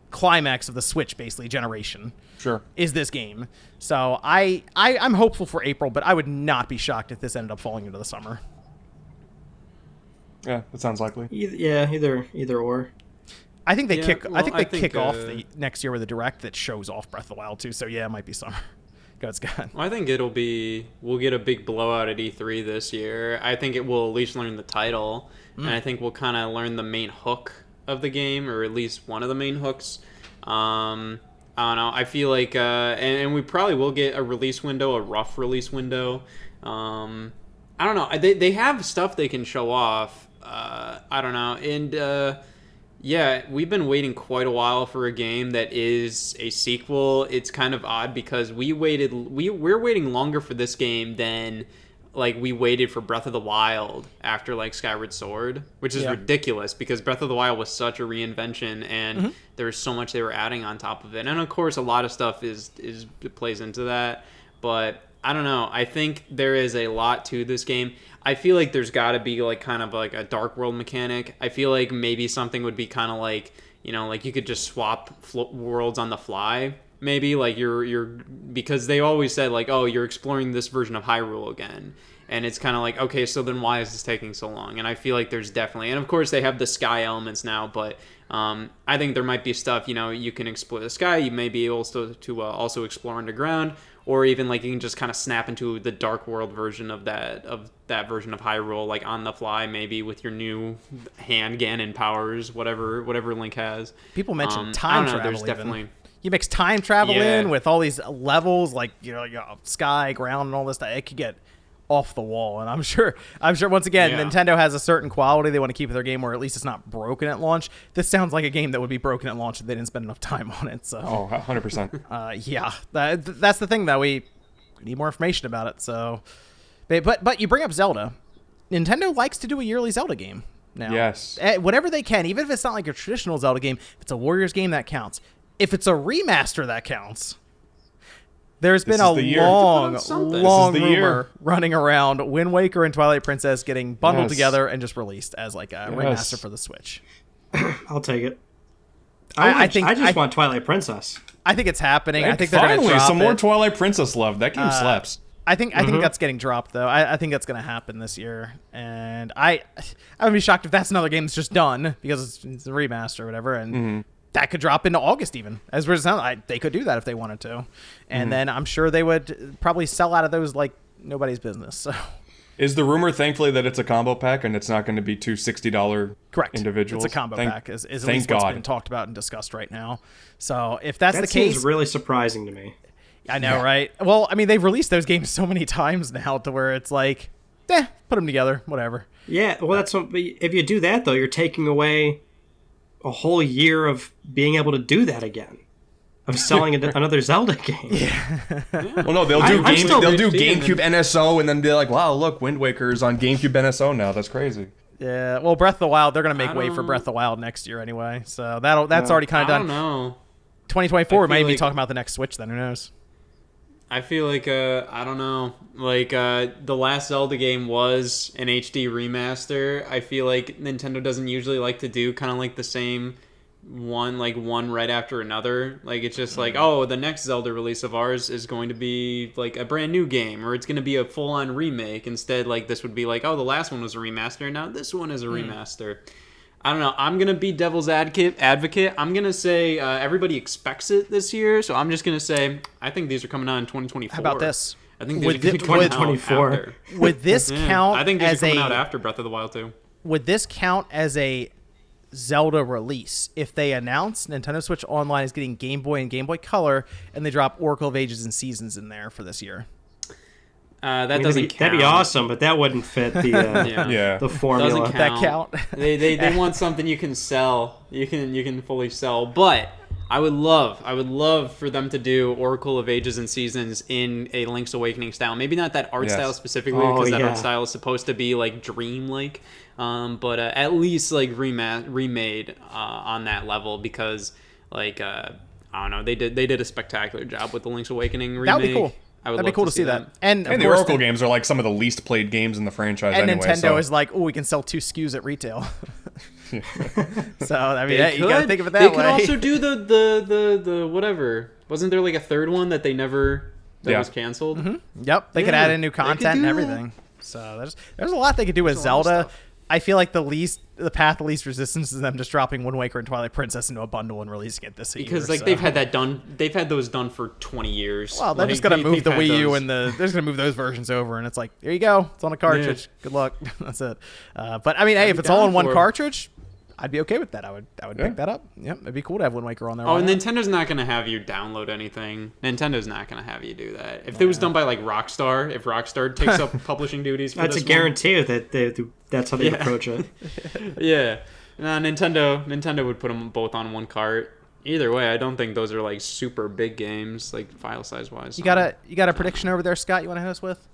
climax of the Switch basically generation. Sure. Is this game. So I'm hopeful for April, but I would not be shocked if this ended up falling into the summer. Yeah, that sounds likely. Either or. I think they Yeah, kick. well, I think they I think, kick off the next year with a direct that shows off Breath of the Wild too. So yeah, it might be summer. Go, Scott. Well, I think we'll get a big blowout at E3 this year. I think it will at least learn the title, and I think we'll kind of learn the main hook of the game, or at least one of the main hooks. I don't know. I feel like, and we probably will get a release window, a rough release window. I don't know. They have stuff they can show off. I don't know. And yeah, we've been waiting quite a while for a game that is a sequel. It's kind of odd because we're waiting longer for this game than like we waited for Breath of the Wild after like Skyward Sword, which is ridiculous because Breath of the Wild was such a reinvention and there was so much they were adding on top of it. And of course a lot of stuff plays into that, but I don't know. I think there is a lot to this game. I feel like there's got to be like kind of like a dark world mechanic. I feel like maybe something would be kind of like, you know, like you could just swap worlds on the fly. maybe like you're because they always said like, oh, you're exploring this version of Hyrule again. And it's kind of like, okay, so then why is this taking so long? And I feel like there's definitely, and of course they have the sky elements now, but I think there might be stuff, you can explore the sky, you may be able to also explore underground, or even like you can just kind of snap into the Dark World version of that version of Hyrule, like on the fly, maybe with your new hand Ganon powers, whatever Link has. People mentioned time travel. There's definitely. You mix time travel in with all these levels, like sky, ground, and all this stuff. It could get off the wall, and I'm sure once again Nintendo has a certain quality they want to keep with their game, or at least it's not broken at launch. This sounds like a game that would be broken at launch if they didn't spend enough time on it. So 100%. That's the thing, that we need more information about it. So but you bring up Zelda. Nintendo likes to do a yearly Zelda game now. Yes, whatever they can, even if it's not like a traditional Zelda game. If it's a Warriors game, that counts. If it's a remaster, that counts. There's been a long rumor running around Wind Waker and Twilight Princess getting bundled together and just released as like a remaster for the Switch. I'll take it. I just want Twilight Princess. I think it's happening. I think they're going to drop some more Twilight Princess love. That game slaps. I think that's getting dropped though. I think that's going to happen this year, and I would be shocked if that's another game that's just done because it's a remaster or whatever, and that could drop into August even. As we're sounding, they could do that if they wanted to, and then I'm sure they would probably sell out of those like nobody's business. So, is the rumor thankfully that it's a combo pack and it's not going to be two $60 correct individuals? It's a combo pack. Is at least what's been talked about and discussed right now. So if that's the case, seems really surprising to me. I know, right? Well, I mean, they've released those games so many times now to where it's like, put them together, whatever. Yeah, well, if you do that though, you're taking away a whole year of being able to do that again, of selling another Zelda game. Yeah. Well, no, they'll do GameCube NSO, and then be like, "Wow, look, Wind Waker is on GameCube NSO now. That's crazy." Yeah. Well, Breath of the Wild, they're gonna make way for Breath of the Wild next year anyway, so that's already kind of done. I don't know. 2024, we might be talking about the next Switch then. Who knows? I feel like I don't know. Like the last Zelda game was an HD remaster. I feel like Nintendo doesn't usually like to do kind of like the same one right after another. Like it's just like, oh, the next Zelda release of ours is going to be like a brand new game, or it's going to be a full-on remake. Instead, like this would be like, oh, the last one was a remaster, now this one is a remaster. I don't know. I'm going to be devil's advocate. I'm going to say everybody expects it this year, so I'm just going to say I think these are coming out in 2024. How about this? I think these are coming out after. Would this count I think these are coming out after Breath of the Wild 2. Would this count as a Zelda release if they announce Nintendo Switch Online is getting Game Boy and Game Boy Color, and they drop Oracle of Ages and Seasons in there for this year? Doesn't count. That'd be awesome, but that wouldn't fit the the formula. Doesn't count. That count? they want something you can sell. You can fully sell. But I would love for them to do Oracle of Ages and Seasons in a Link's Awakening style. Maybe not that art style specifically, because that art style is supposed to be like dream-like. But at least like remade on that level, because like I don't know, they did a spectacular job with the Link's Awakening remake. That would be cool. That'd be cool to see that. And the Oracle games are like some of the least played games in the franchise. And anyway, Nintendo is like, oh, we can sell 2 SKUs at retail. So I mean, you gotta think of it that way. They could also do the whatever. Wasn't there like a third one that they never was canceled? Mm-hmm. Yep, they could add in new content and everything. So there's a lot they could do with Zelda. I feel like the path of least resistance is them just dropping Wind Waker and Twilight Princess into a bundle and releasing it this year. Because they've had that done. They've had those done for 20 years. Well, they're just gonna move the Wii U and they're just gonna move those versions over, and it's like, there you go, it's on a cartridge. Yeah. Good luck. That's it. But I mean, hey, if it's all on one cartridge, I'd be okay with that. I would pick that up. Yep, it'd be cool to have Wind Waker on there. Oh, and Nintendo's not going to have you download anything. Nintendo's not going to have you do that. If it was done by like Rockstar, if Rockstar takes up publishing duties for that's this a guarantee that that's how they approach it. Yeah. No, Nintendo would put them both on one cart. Either way, I don't think those are like super big games, like file size wise. You got a prediction over there, Scott? You want to hit us with?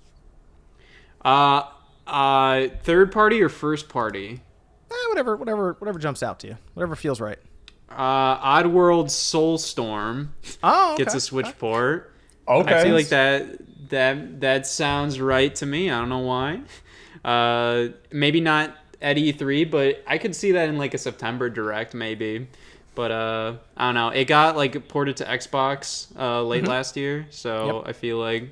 Third party or first party? Whatever jumps out to you. Whatever feels right. Oddworld Soulstorm gets a Switch port. Okay. I feel like that sounds right to me. I don't know why. Maybe not at E3, but I could see that in like a September Direct maybe. But I don't know. It got like ported to Xbox late last year, so I feel like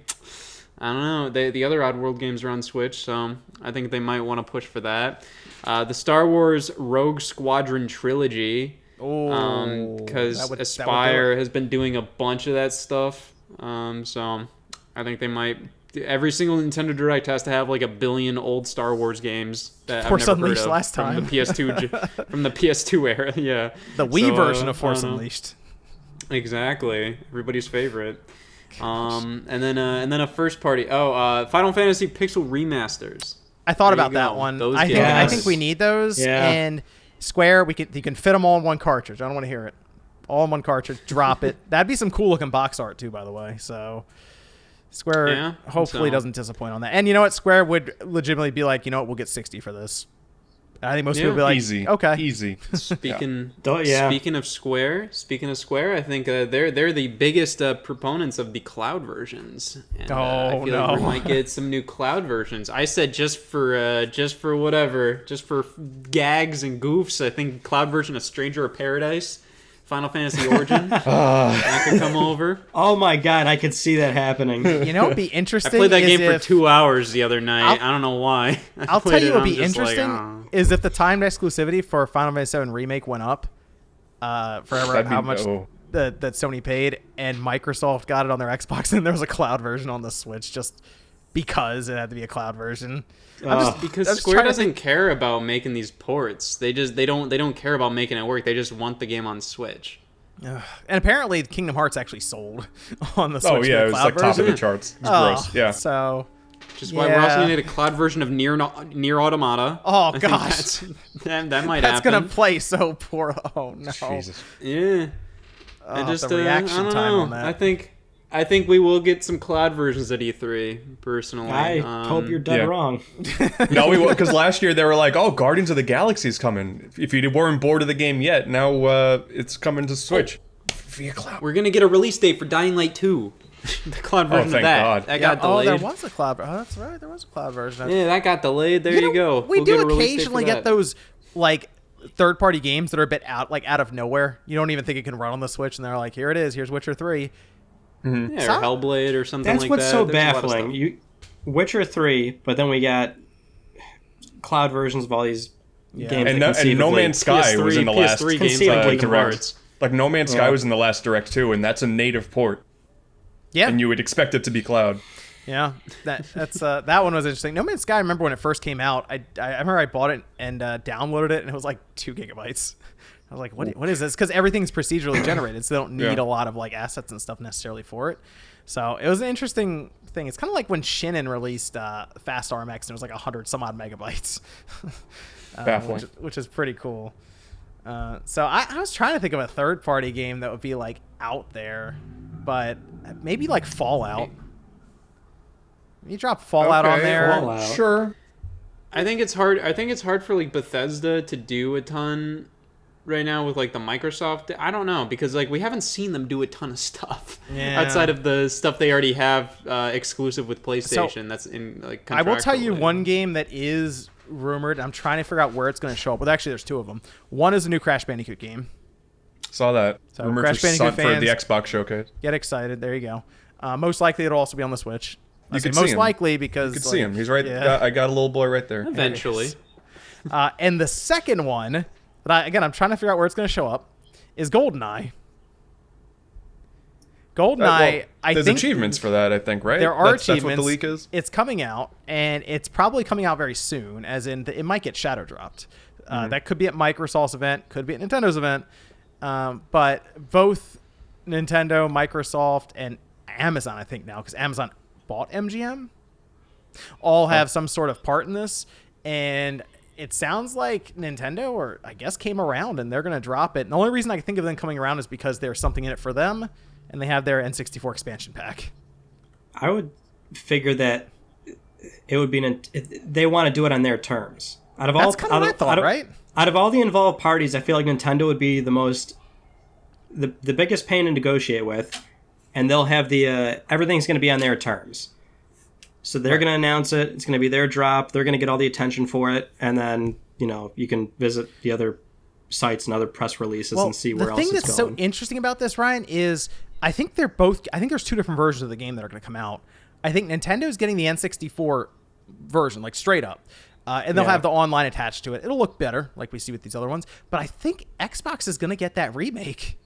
I don't know. The other Oddworld games are on Switch, so I think they might want to push for that. The Star Wars Rogue Squadron trilogy, because Aspyr has been doing a bunch of that stuff. So I think they might. Every single Nintendo Direct has to have like 1 billion old Star Wars games that Force I've never Unleashed heard of last time. from the PS2 from the PS2 era. Yeah, the Wii version of Force Unleashed. Exactly, everybody's favorite. And then a first party. Final Fantasy Pixel remasters. I thought There about you that go. one. Those I games. think we need those. Yeah. And Square, you can fit them all in one cartridge. I don't want to hear it. All in one cartridge. Drop it. That'd be some cool looking box art too, by the way. So Square hopefully doesn't disappoint on that. And you know what? Square would legitimately be like, you know what? We'll get 60 for this. I think most people would be like, easy. okay, Easy. Speaking of Square, I think they're the biggest proponents of the cloud versions. And, I feel like we might get some new cloud versions. I said just for gags and goofs. I think cloud version of Stranger of Paradise, Final Fantasy Origin, that could come over. Oh my god, I could see that happening. You know, it'd be I interesting. played that game for 2 hours the other night. I don't know why. I'll tell you what would be interesting is if the timed exclusivity for Final Fantasy VII Remake went up for how much that Sony paid, and Microsoft got it on their Xbox, and there was a cloud version on the Switch just because it had to be a cloud version. Because Square doesn't care about making these ports. They don't care about making it work. They just want the game on Switch. And apparently Kingdom Hearts actually sold on the Switch. Oh yeah, it was cloud like version. top of the charts. It's gross. Yeah. So Just why we're also gonna need a cloud version of Nier Automata. Oh I think gosh, that might that's happen. gonna play so poor. Oh no. Jesus. Yeah. I just the reaction I don't time know. on that. I think we will get some cloud versions at E3. Personally, I hope you're dead wrong. No, we will, because last year they were like, "Oh, Guardians of the Galaxy is coming." If you weren't bored of the game yet, now it's coming to Switch via cloud. We're gonna get a release date for Dying Light 2. The cloud version of thank that. God. That got delayed. there was a cloud. Oh, that's right. There was a cloud version. Yeah, that got delayed. There you go. We We'll get a do release date for occasionally that. get those like third-party games that are a bit out of nowhere. You don't even think it can run on the Switch, and they're like, "Here it is. Here's Witcher 3." Yeah, or Hellblade or something That's like what's that. so There's a lot of baffling. stuff. Witcher 3, but then we got cloud versions of all these games. And that No Man's Sky was in the last PS3 games conceivably like Kingdom direct. Hearts. Like No Man's Sky was in the last direct too, and that's a native port, Yeah, and you would expect it to be cloud. yeah. That's that one was interesting. No Man's Sky. I remember when it first came out. I remember I bought it and downloaded it, and it was like 2 gigabytes. I was like, what is this? Because everything's procedurally generated, so they don't need a lot of like assets and stuff necessarily for it. So it was an interesting thing. It's kind of like when Shin'en released Fast RMX, and it was like 100 some odd megabytes, Baffling. which is pretty cool. So I was trying to think of a third party game that would be like out there, but maybe like Fallout. You drop Fallout on there. Fallout. Sure. I think it's hard for like Bethesda to do a ton right now with like the Microsoft. I don't know, because like we haven't seen them do a ton of stuff outside of the stuff they already have exclusive with PlayStation. That's in like. I will tell you contractually. one game that is rumored. I'm trying to figure out where it's going to show up. Well, actually, there's 2 of them. One is a new Crash Bandicoot game. Saw that. So Rumored Crash for Bandicoot the fans- Xbox showcase. Get excited. There you go. Most likely, it'll also be on the Switch. You could most see him. likely because You could see him. He's right. Yeah. I got a little boy right there. Eventually. And the second one, that I'm trying to figure out where it's going to show up, is GoldenEye. GoldenEye, I there's think achievements for that, I think, right? there are That's achievements. what the leak is? It's coming out, and it's probably coming out very soon, as in it might get shadow dropped. That could be at Microsoft's event, could be at Nintendo's event, but both Nintendo, Microsoft, and Amazon, I think now, because Amazon bought MGM, all have some sort of part in this, and it sounds like Nintendo, or I guess, came around, and they're going to drop it. And the only reason I can think of them coming around is because there's something in it for them, and they have their N64 expansion pack. I would figure that it would be they want to do it on their terms. That's kind of what I thought, right? Out of all the involved parties, I feel like Nintendo would be the biggest pain to negotiate with, and they'll have everything's going to be on their terms. So they're going to announce it. It's going to be their drop. They're going to get all the attention for it, and then you can visit the other sites and other press releases Well, and see where the else thing it's that's going. so interesting about this, Ryan, is I think there's two different versions of the game that are going to come out. I think Nintendo's getting the N64 version, like straight up. And they'll have the online attached to it. It'll look better, like we see with these other ones. But I think Xbox is going to get that remake.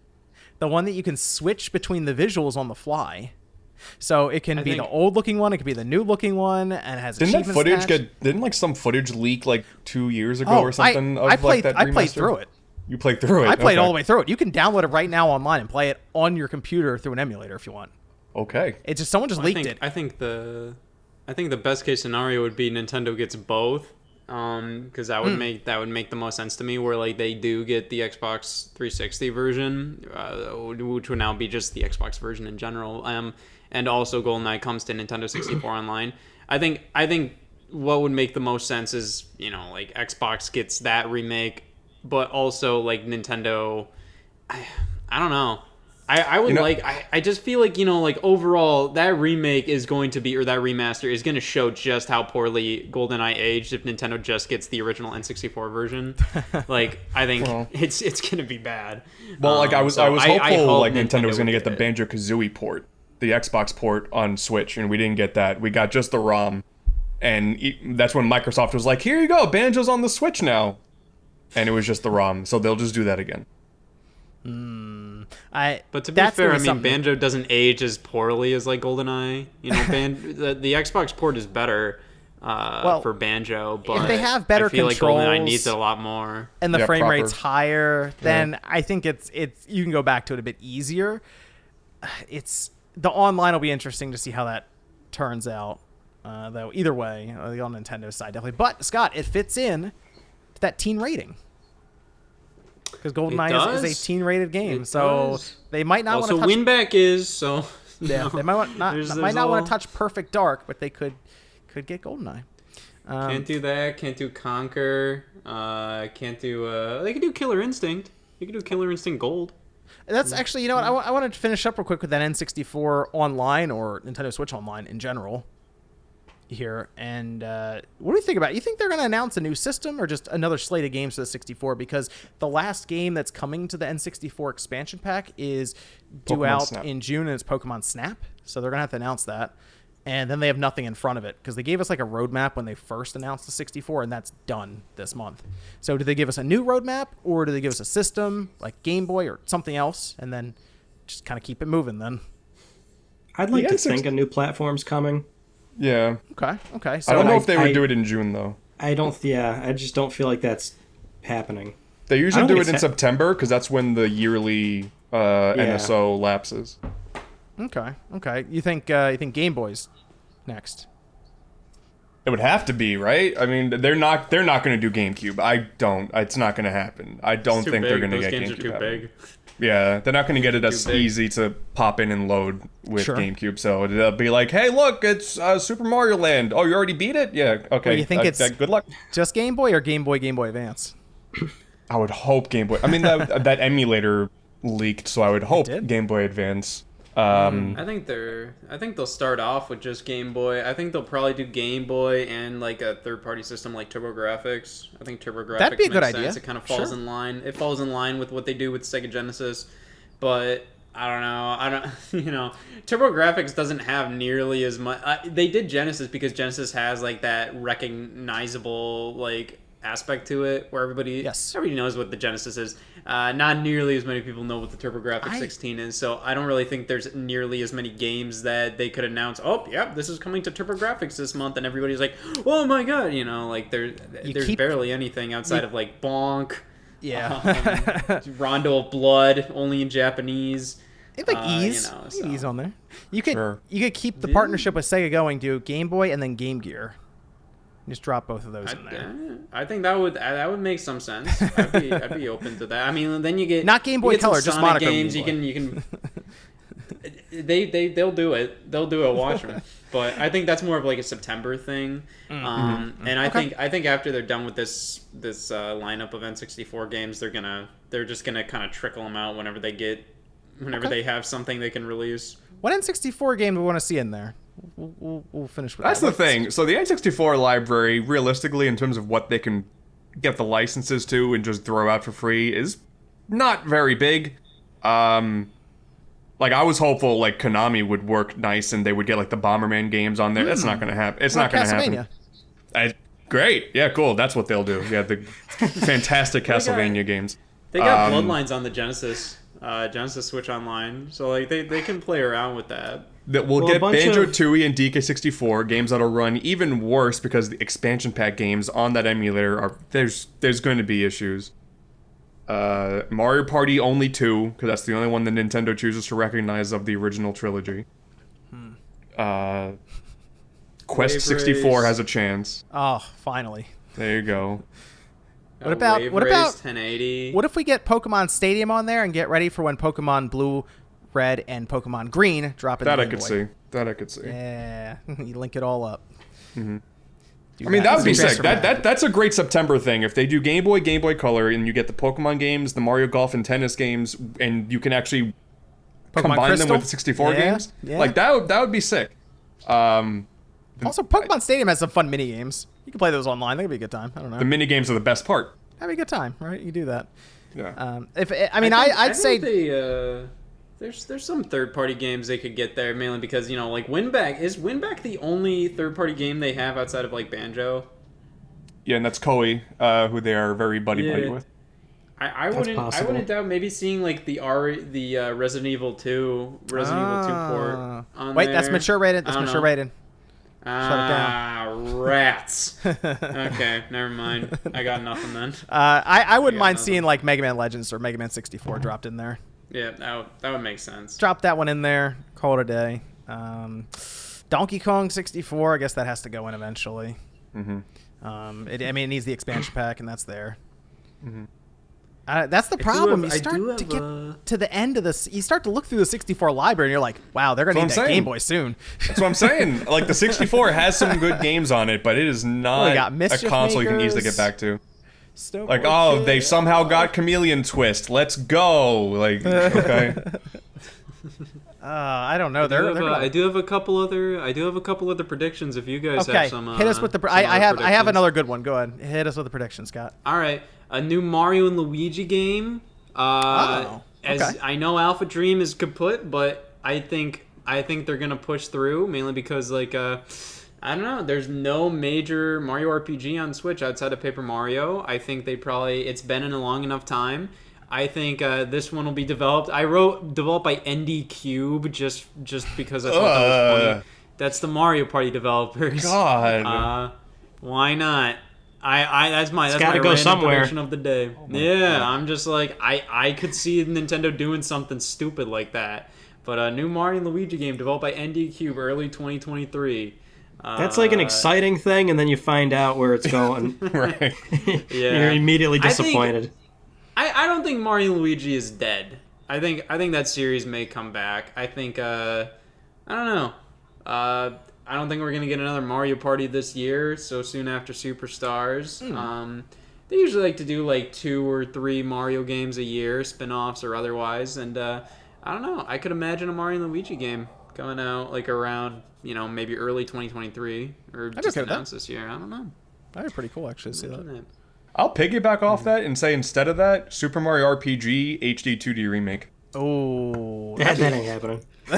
The one that you can switch between the visuals on the fly. So it can be the old-looking one, it could be the new-looking one, and it has Didn't that footage attached. didn't like some footage leak like 2 years ago or something? I played remaster? through it. You played through it? I played all the way through it. You can download it right now online and play it on your computer through an emulator if you want. Okay. It's just someone just leaked it. I think the best case scenario would be Nintendo gets both, because that would make the most sense to me. Where like they do get the Xbox 360 version, which would now be just the Xbox version in general, and also GoldenEye comes to Nintendo 64 online. I think what would make the most sense is like Xbox gets that remake, but also like Nintendo. I don't know. I would I just feel like, like overall that remake is going to be, or that remaster is going to show just how poorly GoldenEye aged if Nintendo just gets the original N64 version. Like, I think it's going to be bad. Well, like I was hopeful like Nintendo was going to get the it. Banjo-Kazooie port, the Xbox port on Switch, and we didn't get that. We got just the ROM, and that's when Microsoft was like, "Here you go, Banjo's on the Switch now," and it was just the ROM. So they'll just do that again. But to be fair, I mean, Banjo doesn't age as poorly as like GoldenEye. The Xbox port is better for Banjo, but if they have better I feel controls, like GoldenEye needs it a lot more, and the frame rate's higher, then I think it's you can go back to it a bit easier. It's the online will be interesting to see how that turns out. Though either way, on Nintendo's side definitely. But Scott, it fits in to that teen rating. Because GoldenEye is a teen-rated game, so they might not want to touch... Also, Winback is, so... Yeah, they might not want to touch Perfect Dark, but they could get GoldenEye. Can't do that, can't do Conquer, can't do... they could do Killer Instinct. You could do Killer Instinct Gold. That's actually, what, I wanted to finish up real quick with that N64 Online, or Nintendo Switch Online in general. Here, and what do you think about it? You think they're going to announce a new system or just another slate of games for the 64? Because the last game that's coming to the N64 expansion pack is due out in June, and it's Pokemon Snap. So they're going to have to announce that. And then they have nothing in front of it because they gave us like a roadmap when they first announced the 64, and that's done this month. So do they give us a new roadmap, or do they give us a system like Game Boy or something else, and then just kind of keep it moving then? I'd like to think a new platform's coming. Yeah. Okay. So I don't know if they would do it in June, though. I just don't feel like that's happening. They usually do it in September, because that's when the yearly NSO lapses. Okay. You think Game Boy's next? It would have to be, right? I mean, they're not going to do GameCube. It's not going to happen. I don't think they're going to get GameCube. Those games are too big. Yeah, they're not going to get it as easy to pop in and load with GameCube. So they'll be like, "Hey, look, it's Super Mario Land. Oh, you already beat it? Yeah, okay. Well, you think it's good luck? Just Game Boy or Game Boy Advance? I would hope Game Boy. I mean, that emulator leaked, so I would hope Game Boy Advance. I think they'll start off with just Game Boy. I think they'll probably do Game Boy and like a third-party system like TurboGrafx. I think TurboGrafx That'd be a good makes idea. sense. It kind of falls in line. It falls in line with what they do with Sega Genesis, but I don't know. TurboGrafx doesn't have nearly as much. They did Genesis because Genesis has like that recognizable like aspect to it where everybody knows what the Genesis is. Not nearly as many people know what the TurboGrafx 16 is, so I don't really think there's nearly as many games that they could announce, oh, yeah, this is coming to TurboGrafx this month, and everybody's like, oh my god, like there's barely anything outside of like Bonk, Rondo of Blood, only in Japanese. It's like Ease on there. You could keep the partnership with Sega going, do Game Boy and then Game Gear. Just drop both of those in there. I think that would make some sense. I'd be open to that. I mean, then you get not Game Boy Color, just Monaco games. You can. They'll do it. They'll do it. Watch them. But I think that's more of like a September thing. And I think after they're done with this lineup of N64 games, they're just gonna kind of trickle them out whenever they have something they can release. What N64 game do we want to see in there? We'll finish with that. That's the thing. So the N64 library, realistically, in terms of what they can get the licenses to and just throw out for free is not very big. Like, I was hopeful, like, Konami would work nice and they would get, like, the Bomberman games on there. That's not going to happen. It's not going to happen. Great. Yeah, cool. That's what they'll do. Yeah, the fantastic Castlevania games. They got Bloodlines on the Genesis Switch Online, so, like, they can play around with that. That we'll get Banjo-Tooie and DK64 games that'll run even worse because the expansion pack games on that emulator are there's going to be issues. Mario Party only 2 because that's the only one that Nintendo chooses to recognize of the original trilogy. Quest 64 has a chance. Oh, finally. There you go. What about 1080? What if we get Pokemon Stadium on there and get ready for when Pokemon Blue, Red, and Pokemon Green drop in the Game Boy? That I could see. Yeah, you link it all up. Mm-hmm. I mean, that would be sick. That's a great September thing. If they do Game Boy Color, and you get the Pokemon games, the Mario Golf and Tennis games, and you can actually combine Crystal? them with the 64 games, yeah. like that would be sick. Also, Pokemon Stadium has some fun mini games. You can play those online. That'd be a good time. I don't know. The mini games are the best part. That'd be a good time, right? You do that. Yeah. I'd say there's some third-party games they could get there, mainly because, you know, like Winback the only third-party game they have outside of like Banjo? Yeah, and that's Koei, who they are very buddy with. I wouldn't doubt maybe seeing like the Resident Evil 2 port on Wait, there. that's mature rated. Shut it down. Rats. Okay, never mind. I got nothing then. I wouldn't mind seeing like Mega Man Legends or Mega Man 64 dropped in there. Yeah, that would make sense. Drop that one in there. Call it a day. Donkey Kong 64. I guess that has to go in eventually. Mm-hmm. It needs the expansion pack, and that's there. Mm-hmm. That's the problem. You start to get to the end of this. You start to look through the 64 library, and you're like, "Wow, they're gonna need that Game Boy soon." That's what I'm saying. Like the 64 has some good games on it, but it is not a console you can easily get back to. Like, they somehow got Chameleon Twist. Let's go. Like, okay. I don't know. I do have a couple other predictions. If you guys have some, hit us with the. I have another good one. Go ahead. Hit us with the prediction, Scott. All right, a new Mario and Luigi game. As I know, Alpha Dream is kaput, but I think they're gonna push through, mainly because like I don't know. There's no major Mario RPG on Switch outside of Paper Mario. I think it's been in a long enough time. I think this one will be developed by ND Cube just because I thought that was funny. That's the Mario Party developers. God. Why not? That's my random prediction of the day. God. I'm just like I could see Nintendo doing something stupid like that. But a new Mario and Luigi game developed by ND Cube early 2023. That's like an exciting thing, and then you find out where it's going. Right. Yeah. You're immediately disappointed. I don't think Mario and Luigi is dead. I think that series may come back. I think I don't know. I don't think we're gonna get another Mario Party this year, so soon after Superstars. They usually like to do like 2 or 3 Mario games a year, spin-offs or otherwise, and I don't know. I could imagine a Mario and Luigi game coming out like around, maybe early 2023 or just announced this year. I don't know. That'd be pretty cool, actually, to see that. I'll piggyback off that and say instead of that, Super Mario RPG HD 2D remake. Oh, that ain't happening. You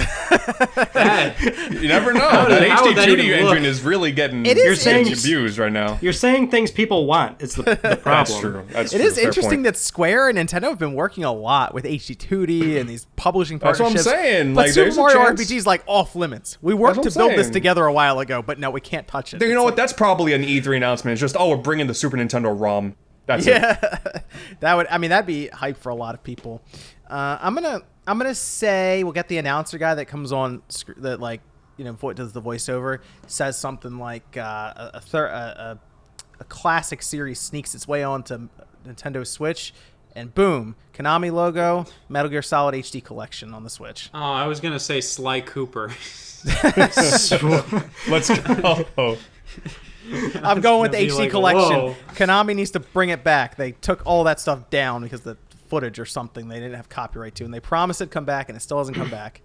never know. That HD 2D engine is really getting abused right now. You're saying things people want. It's the problem. That's true. It is interesting that Square and Nintendo have been working a lot with HD 2D and these publishing partnerships. That's what I'm saying. But Super Mario RPG is like off limits. We worked to build this together a while ago, but no, we can't touch it. You know what? That's probably an E3 announcement. It's just, we're bringing the Super Nintendo ROM. That's it. That'd be hype for a lot of people. I'm gonna say we'll get the announcer guy that comes on that does the voiceover, says something like a classic series sneaks its way onto Nintendo Switch, and boom, Konami logo, Metal Gear Solid HD collection on the Switch. Oh, I was gonna say Sly Cooper. Let's go. I'm going with the HD collection. Whoa. Konami needs to bring it back. They took all that stuff down because the footage or something they didn't have copyright to, and they promised it'd come back, and it still hasn't come back.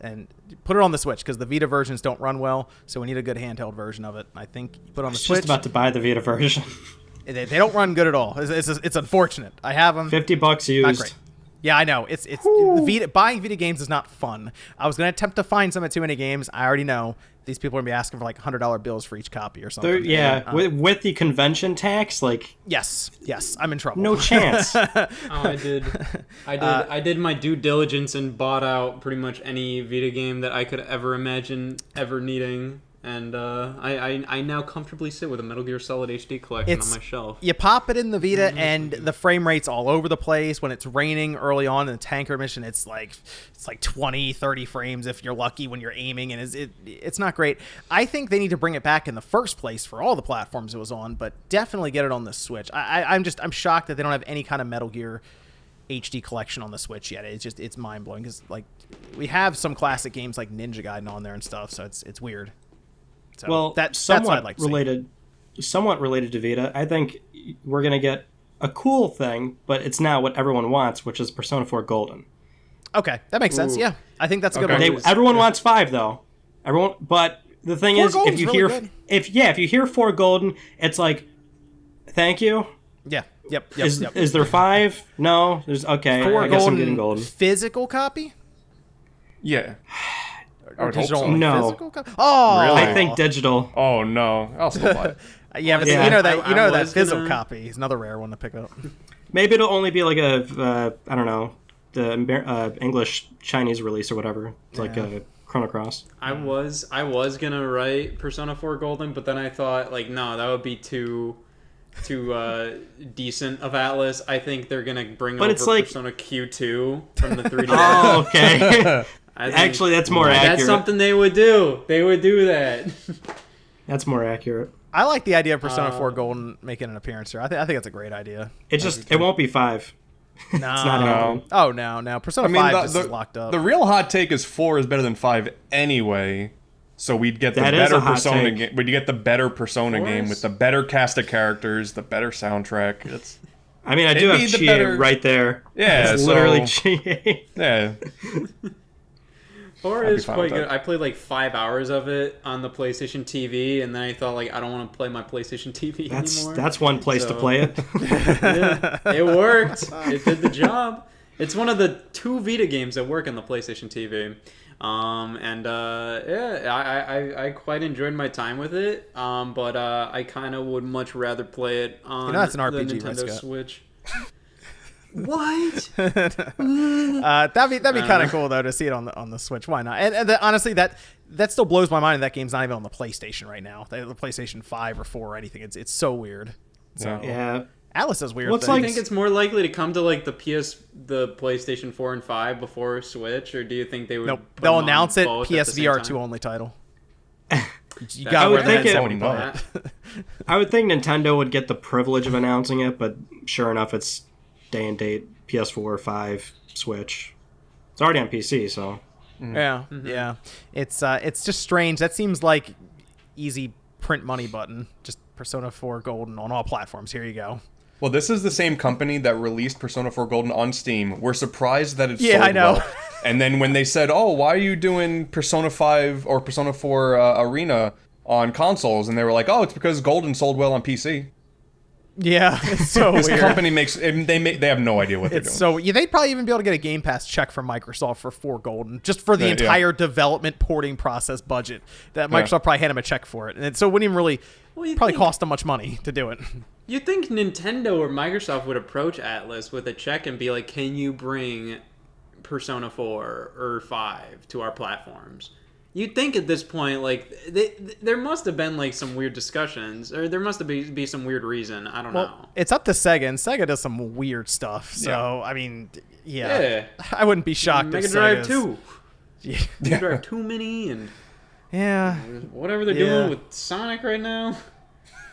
And put it on the Switch because the Vita versions don't run well, so we need a good handheld version of it. I think you put it on the Switch. Just about to buy the Vita version. They don't run good at all. It's unfortunate. I have them. $50 Not used. great. Yeah, I know. It's Vita, buying Vita games is not fun. I was gonna attempt to find some at Too Many Games. I already know these people are gonna be asking for like $100 bills for each copy or something. Yeah, with the convention tax, like yes, I'm in trouble. no chance. I did my due diligence and bought out pretty much any Vita game that I could ever imagine ever needing. And I now comfortably sit with a Metal Gear Solid HD collection on my shelf. You pop it in the Vita, and the frame rate's all over the place. When it's raining early on in the tanker mission, it's like 20, 30 frames if you're lucky when you're aiming, and it's not great. I think they need to bring it back in the first place for all the platforms it was on, but definitely get it on the Switch. I'm shocked that they don't have any kind of Metal Gear HD collection on the Switch yet. It's mind blowing because like we have some classic games like Ninja Gaiden on there and stuff, so it's weird. So well, that's what I'd like to see. Somewhat related to Vita, I think we're going to get a cool thing, but it's now what everyone wants, which is Persona 4 Golden. Okay, that makes sense. Yeah, I think that's a good one. Everyone wants 5 though. But the thing is, if you hear 4 Golden, it's like, thank you. Yeah. Yep. Is there 5? No. There's okay. 4 I guess I'm getting Golden. Physical copy? Yeah. Digital no. Physical copy? Oh, really? I think digital. Oh no, I'll still buy it. Yeah, but Yeah. you know that physical gonna... copy is another rare one to pick up. Maybe it'll only be like a I don't know, the English Chinese release or whatever. It's like a Chrono Cross. I was gonna write Persona 4 Golden, but then I thought like no, that would be too decent of Atlas. I think they're gonna bring over Persona Q2 from the 3DS. Oh, okay. Actually, that's more accurate. That's something they would do. They would do that. That's more accurate. I like the idea of Persona 4 Golden making an appearance here. I think it's a great idea. It won't be 5. No. It's not happening. Oh no. Persona 5 is locked up. The real hot take is 4 is better than 5 anyway. So we'd get the better Persona game. We'd get the better Persona game with the better cast of characters, the better soundtrack. I mean, I do have Chie right there. Yeah, it's literally Chie. Yeah. 4 is quite good. I played like 5 hours of it on the PlayStation TV, and then I thought like I don't want to play my PlayStation TV anymore. That's one place to play it. Yeah, it worked. It did the job. It's one of the 2 Vita games that work on the PlayStation TV. I quite enjoyed my time with it. But I kind of would much rather play it on that's an the RPG, Nintendo Switch. What? That'd be kind of cool though to see it on the Switch. Why not? And honestly, that still blows my mind. That game's not even on the PlayStation right now. The PlayStation 5 or 4 or anything. It's so weird. So, yeah. Atlas does weird things. Do you think it's more likely to come to like the PlayStation 4 and 5 before Switch, or do you think they would? Nope. They'll announce it PSVR 2 only title. You got I would think $70. I would think Nintendo would get the privilege of announcing it, but sure enough, it's day and date PS4, 5, Switch. It's already on PC, so. Yeah, yeah. It's just strange. That seems like easy print money button. Just Persona 4 Golden on all platforms. Here you go. Well, this is the same company that released Persona 4 Golden on Steam. We're surprised that it's sold I know. well. And then when they said, "Oh, why are you doing Persona 5 or Persona 4 Arena on consoles?" and they were like, "Oh, it's because Golden sold well on PC." Yeah, it's so This weird. company they have no idea what they're doing. So they'd probably even be able to get a Game Pass check from Microsoft for 4 Golden, just for the entire development porting process budget. That Microsoft probably hand them a check for it, and so it wouldn't even really probably cost them much money to do it. You think Nintendo or Microsoft would approach Atlas with a check and be like, "Can you bring Persona 4 or 5 to our platforms?" You'd think at this point, like, there must have been, like, some weird discussions, or there must be some weird reason. I don't know. It's up to Sega, and Sega does some weird stuff. So, I mean, I wouldn't be shocked Mega if Drive Sega's... 2. Yeah. Mega Drive 2 Mini, and whatever they're doing with Sonic right now.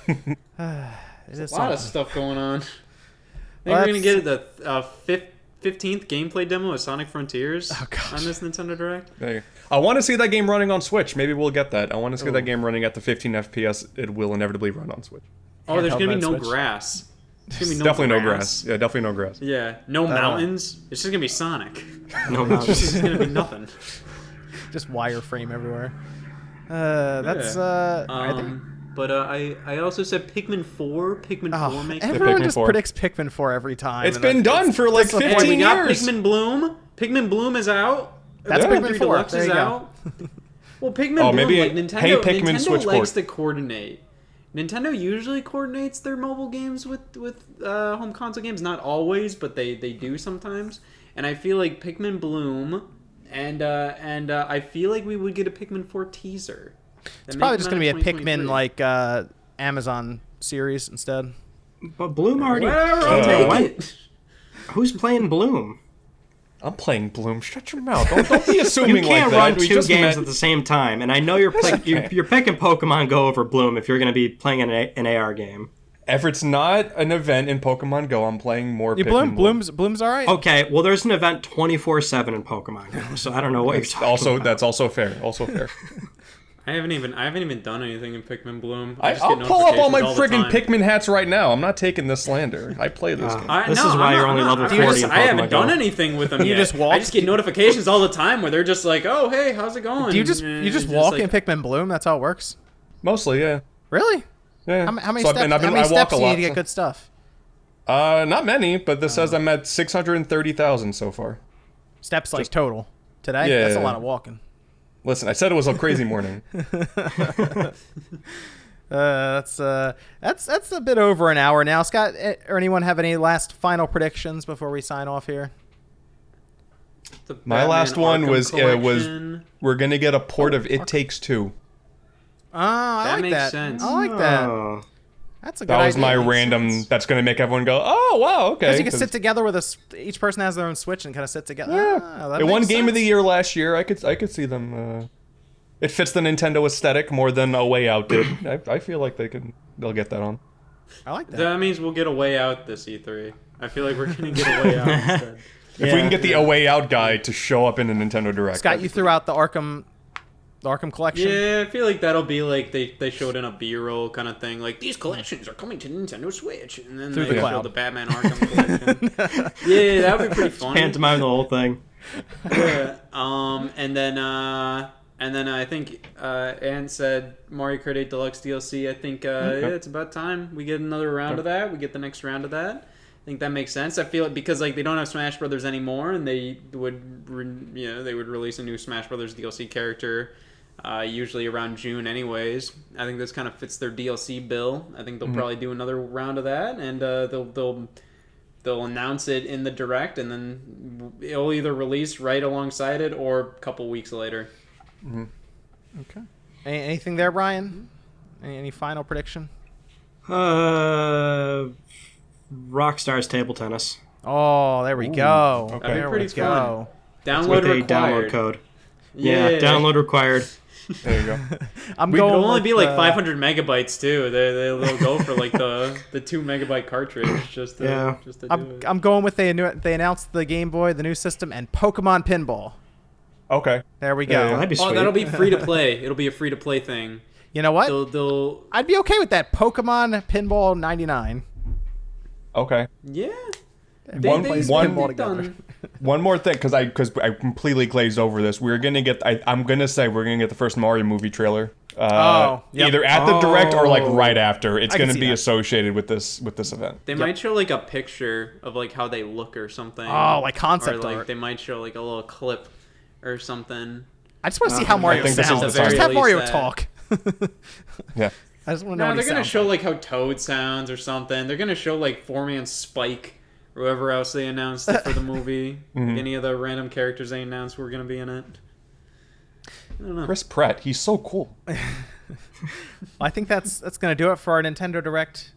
There's a lot of stuff going on. I think we're going to get the 15th gameplay demo of Sonic Frontiers on this Nintendo Direct. I want to see that game running on Switch. Maybe we'll get that. I want to see that game running at the 15 FPS it will inevitably run on Switch. Oh, there's going to be no grass. There's going to be definitely no grass. Yeah, definitely no grass. Yeah, no mountains. It's just going to be Sonic. No mountains. It's just going to be nothing. Just wireframe everywhere. I think but I also said Pikmin 4. Pikmin 4 makes everyone Pikmin just 4. predicts Pikmin 4 every time. It's and been done for like disappointing. 15 we got years. Pikmin Bloom. Pikmin Bloom is out. That's Yeah. Pikmin 4. Deluxe There is you go. out. Well, Pikmin Oh, Bloom, maybe like Nintendo, Hey Pikmin Nintendo Switch likes port. to coordinate. Nintendo usually coordinates their mobile games with home console games. Not always, but they do sometimes. And I feel like Pikmin Bloom, and I feel like we would get a Pikmin 4 teaser. It's probably just going to be a Pikmin like Amazon series instead. But Bloom already. Whatever, I'll take What? it. Who's playing Bloom? I'm playing Bloom. Shut your mouth. Don't be You assuming can't like that. run We two just games met- at the same time, and I know you're picking Pokemon Go over Bloom if you're going to be playing an AR game. If it's not an event in Pokemon Go, I'm playing more Pikmin Bloom. Bloom's all right. Okay, well, there's an event 24/7 in Pokemon Go, so I don't know what you're talking about. That's also fair. Also fair. I haven't even done anything in Pikmin Bloom. I'll pull up all my friggin' Pikmin. Pikmin hats right now. I'm not taking this slander. I play this game. This is why you're only level 40 in I haven't Pokemon Go. done anything with them You yet. just walk? I just get notifications all the time where they're just like, "Oh, hey, how's it going?" Do you just And you just it's walk like, in Pikmin Bloom? That's how it works. Mostly, yeah. Really? Yeah. How many So steps? I've been- how many I walk steps a do you lot. need to get good stuff? Not many, but this says I'm at 630,000 so far. Steps like total today. Yeah. That's a lot of walking. Listen, I said it was a crazy morning. That's a bit over an hour now. Scott, or anyone have any last final predictions before we sign off here? the My Batman last one Arkham was Collection. we're gonna get a port of It Takes Two. I That like makes that. sense. I like that. Oh. That's a good idea. That was my Makes random. sense. That's gonna make everyone go, "Oh wow, okay." Because you can 'Cause- sit together with each person has their own Switch and kind of sit together. Yeah, That they won makes Game of the sense. Year last year. I could see them. It fits the Nintendo aesthetic more than A Way Out did. I feel like they'll get that on. I like that. That means we'll get a way out this E3. I feel like we're gonna get a way out instead. If we can get the A Way Out guy to show up in the Nintendo Direct. Scott, you threw out the Arkham collection. Yeah, I feel like that'll be like they showed in a B-roll kind of thing, like these collections are coming to Nintendo Switch, and then Through they the showed cloud. the Batman Arkham collection. Yeah, that would be pretty funny. Pantomime the whole thing. Yeah. And then I think Ann said Mario Kart 8 Deluxe DLC. I think yeah, it's about time we get another round of that. We get the next round of that. I think that makes sense. I feel it because like they don't have Smash Brothers anymore, and they would they would release a new Smash Brothers DLC character usually around June, anyways. I think this kind of fits their DLC bill. I think they'll probably do another round of that, and they'll announce it in the Direct, and then it'll either release right alongside it or a couple weeks later. Okay. Anything there, Brian? Any final prediction? Rockstar's table tennis. Oh, there we go. okay. That'd be There pretty we go. Download With a required. download code. Yeah, download required. There you go. I'm It'll going only with, be like 500 megabytes too. They'll go for like the 2 megabyte cartridge just to do it. I'm going with they announced the Game Boy, the new system, and Pokemon Pinball. Okay. There we Yeah, go. That'd be sweet. Oh, that'll be free to play. It'll be a free to play thing. You know what? They'll I'd be okay with that. Pokemon Pinball 99. Okay. yeah. One pinball together. done. One more thing, because I completely glazed over this. We're gonna get. I'm gonna say we're gonna get the first Mario movie trailer. Yep. Either at the Direct or like right after. It's I can gonna see be that. associated with this event. They might show like a picture of like how they look or something. Oh, like concept or like art. they might show like a little clip or something. I just want to see how Mario think this is sounds. the Just time. have Mario Release talk. Yeah. I just want to know No, what they're he gonna sounds show like. like how Toad sounds or something. They're gonna show like Foreman Spike or whoever else they announced for the movie. Any of the random characters they announced were gonna be in it. I don't know. Chris Pratt, he's so cool. I think that's going to do it for our Nintendo Direct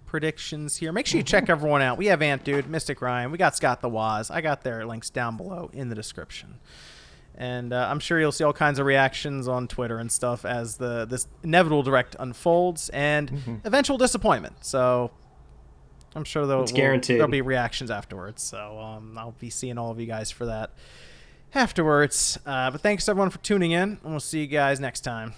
predictions here. Make sure you check everyone out. We have AntDude, Mystic Ryan. We got Scott the Waz. I got their links down below in the description. And I'm sure you'll see all kinds of reactions on Twitter and stuff as this inevitable Direct unfolds and eventual disappointment. So I'm sure guaranteed. there'll be reactions afterwards. So I'll be seeing all of you guys for that afterwards. But thanks everyone for tuning in, and we'll see you guys next time.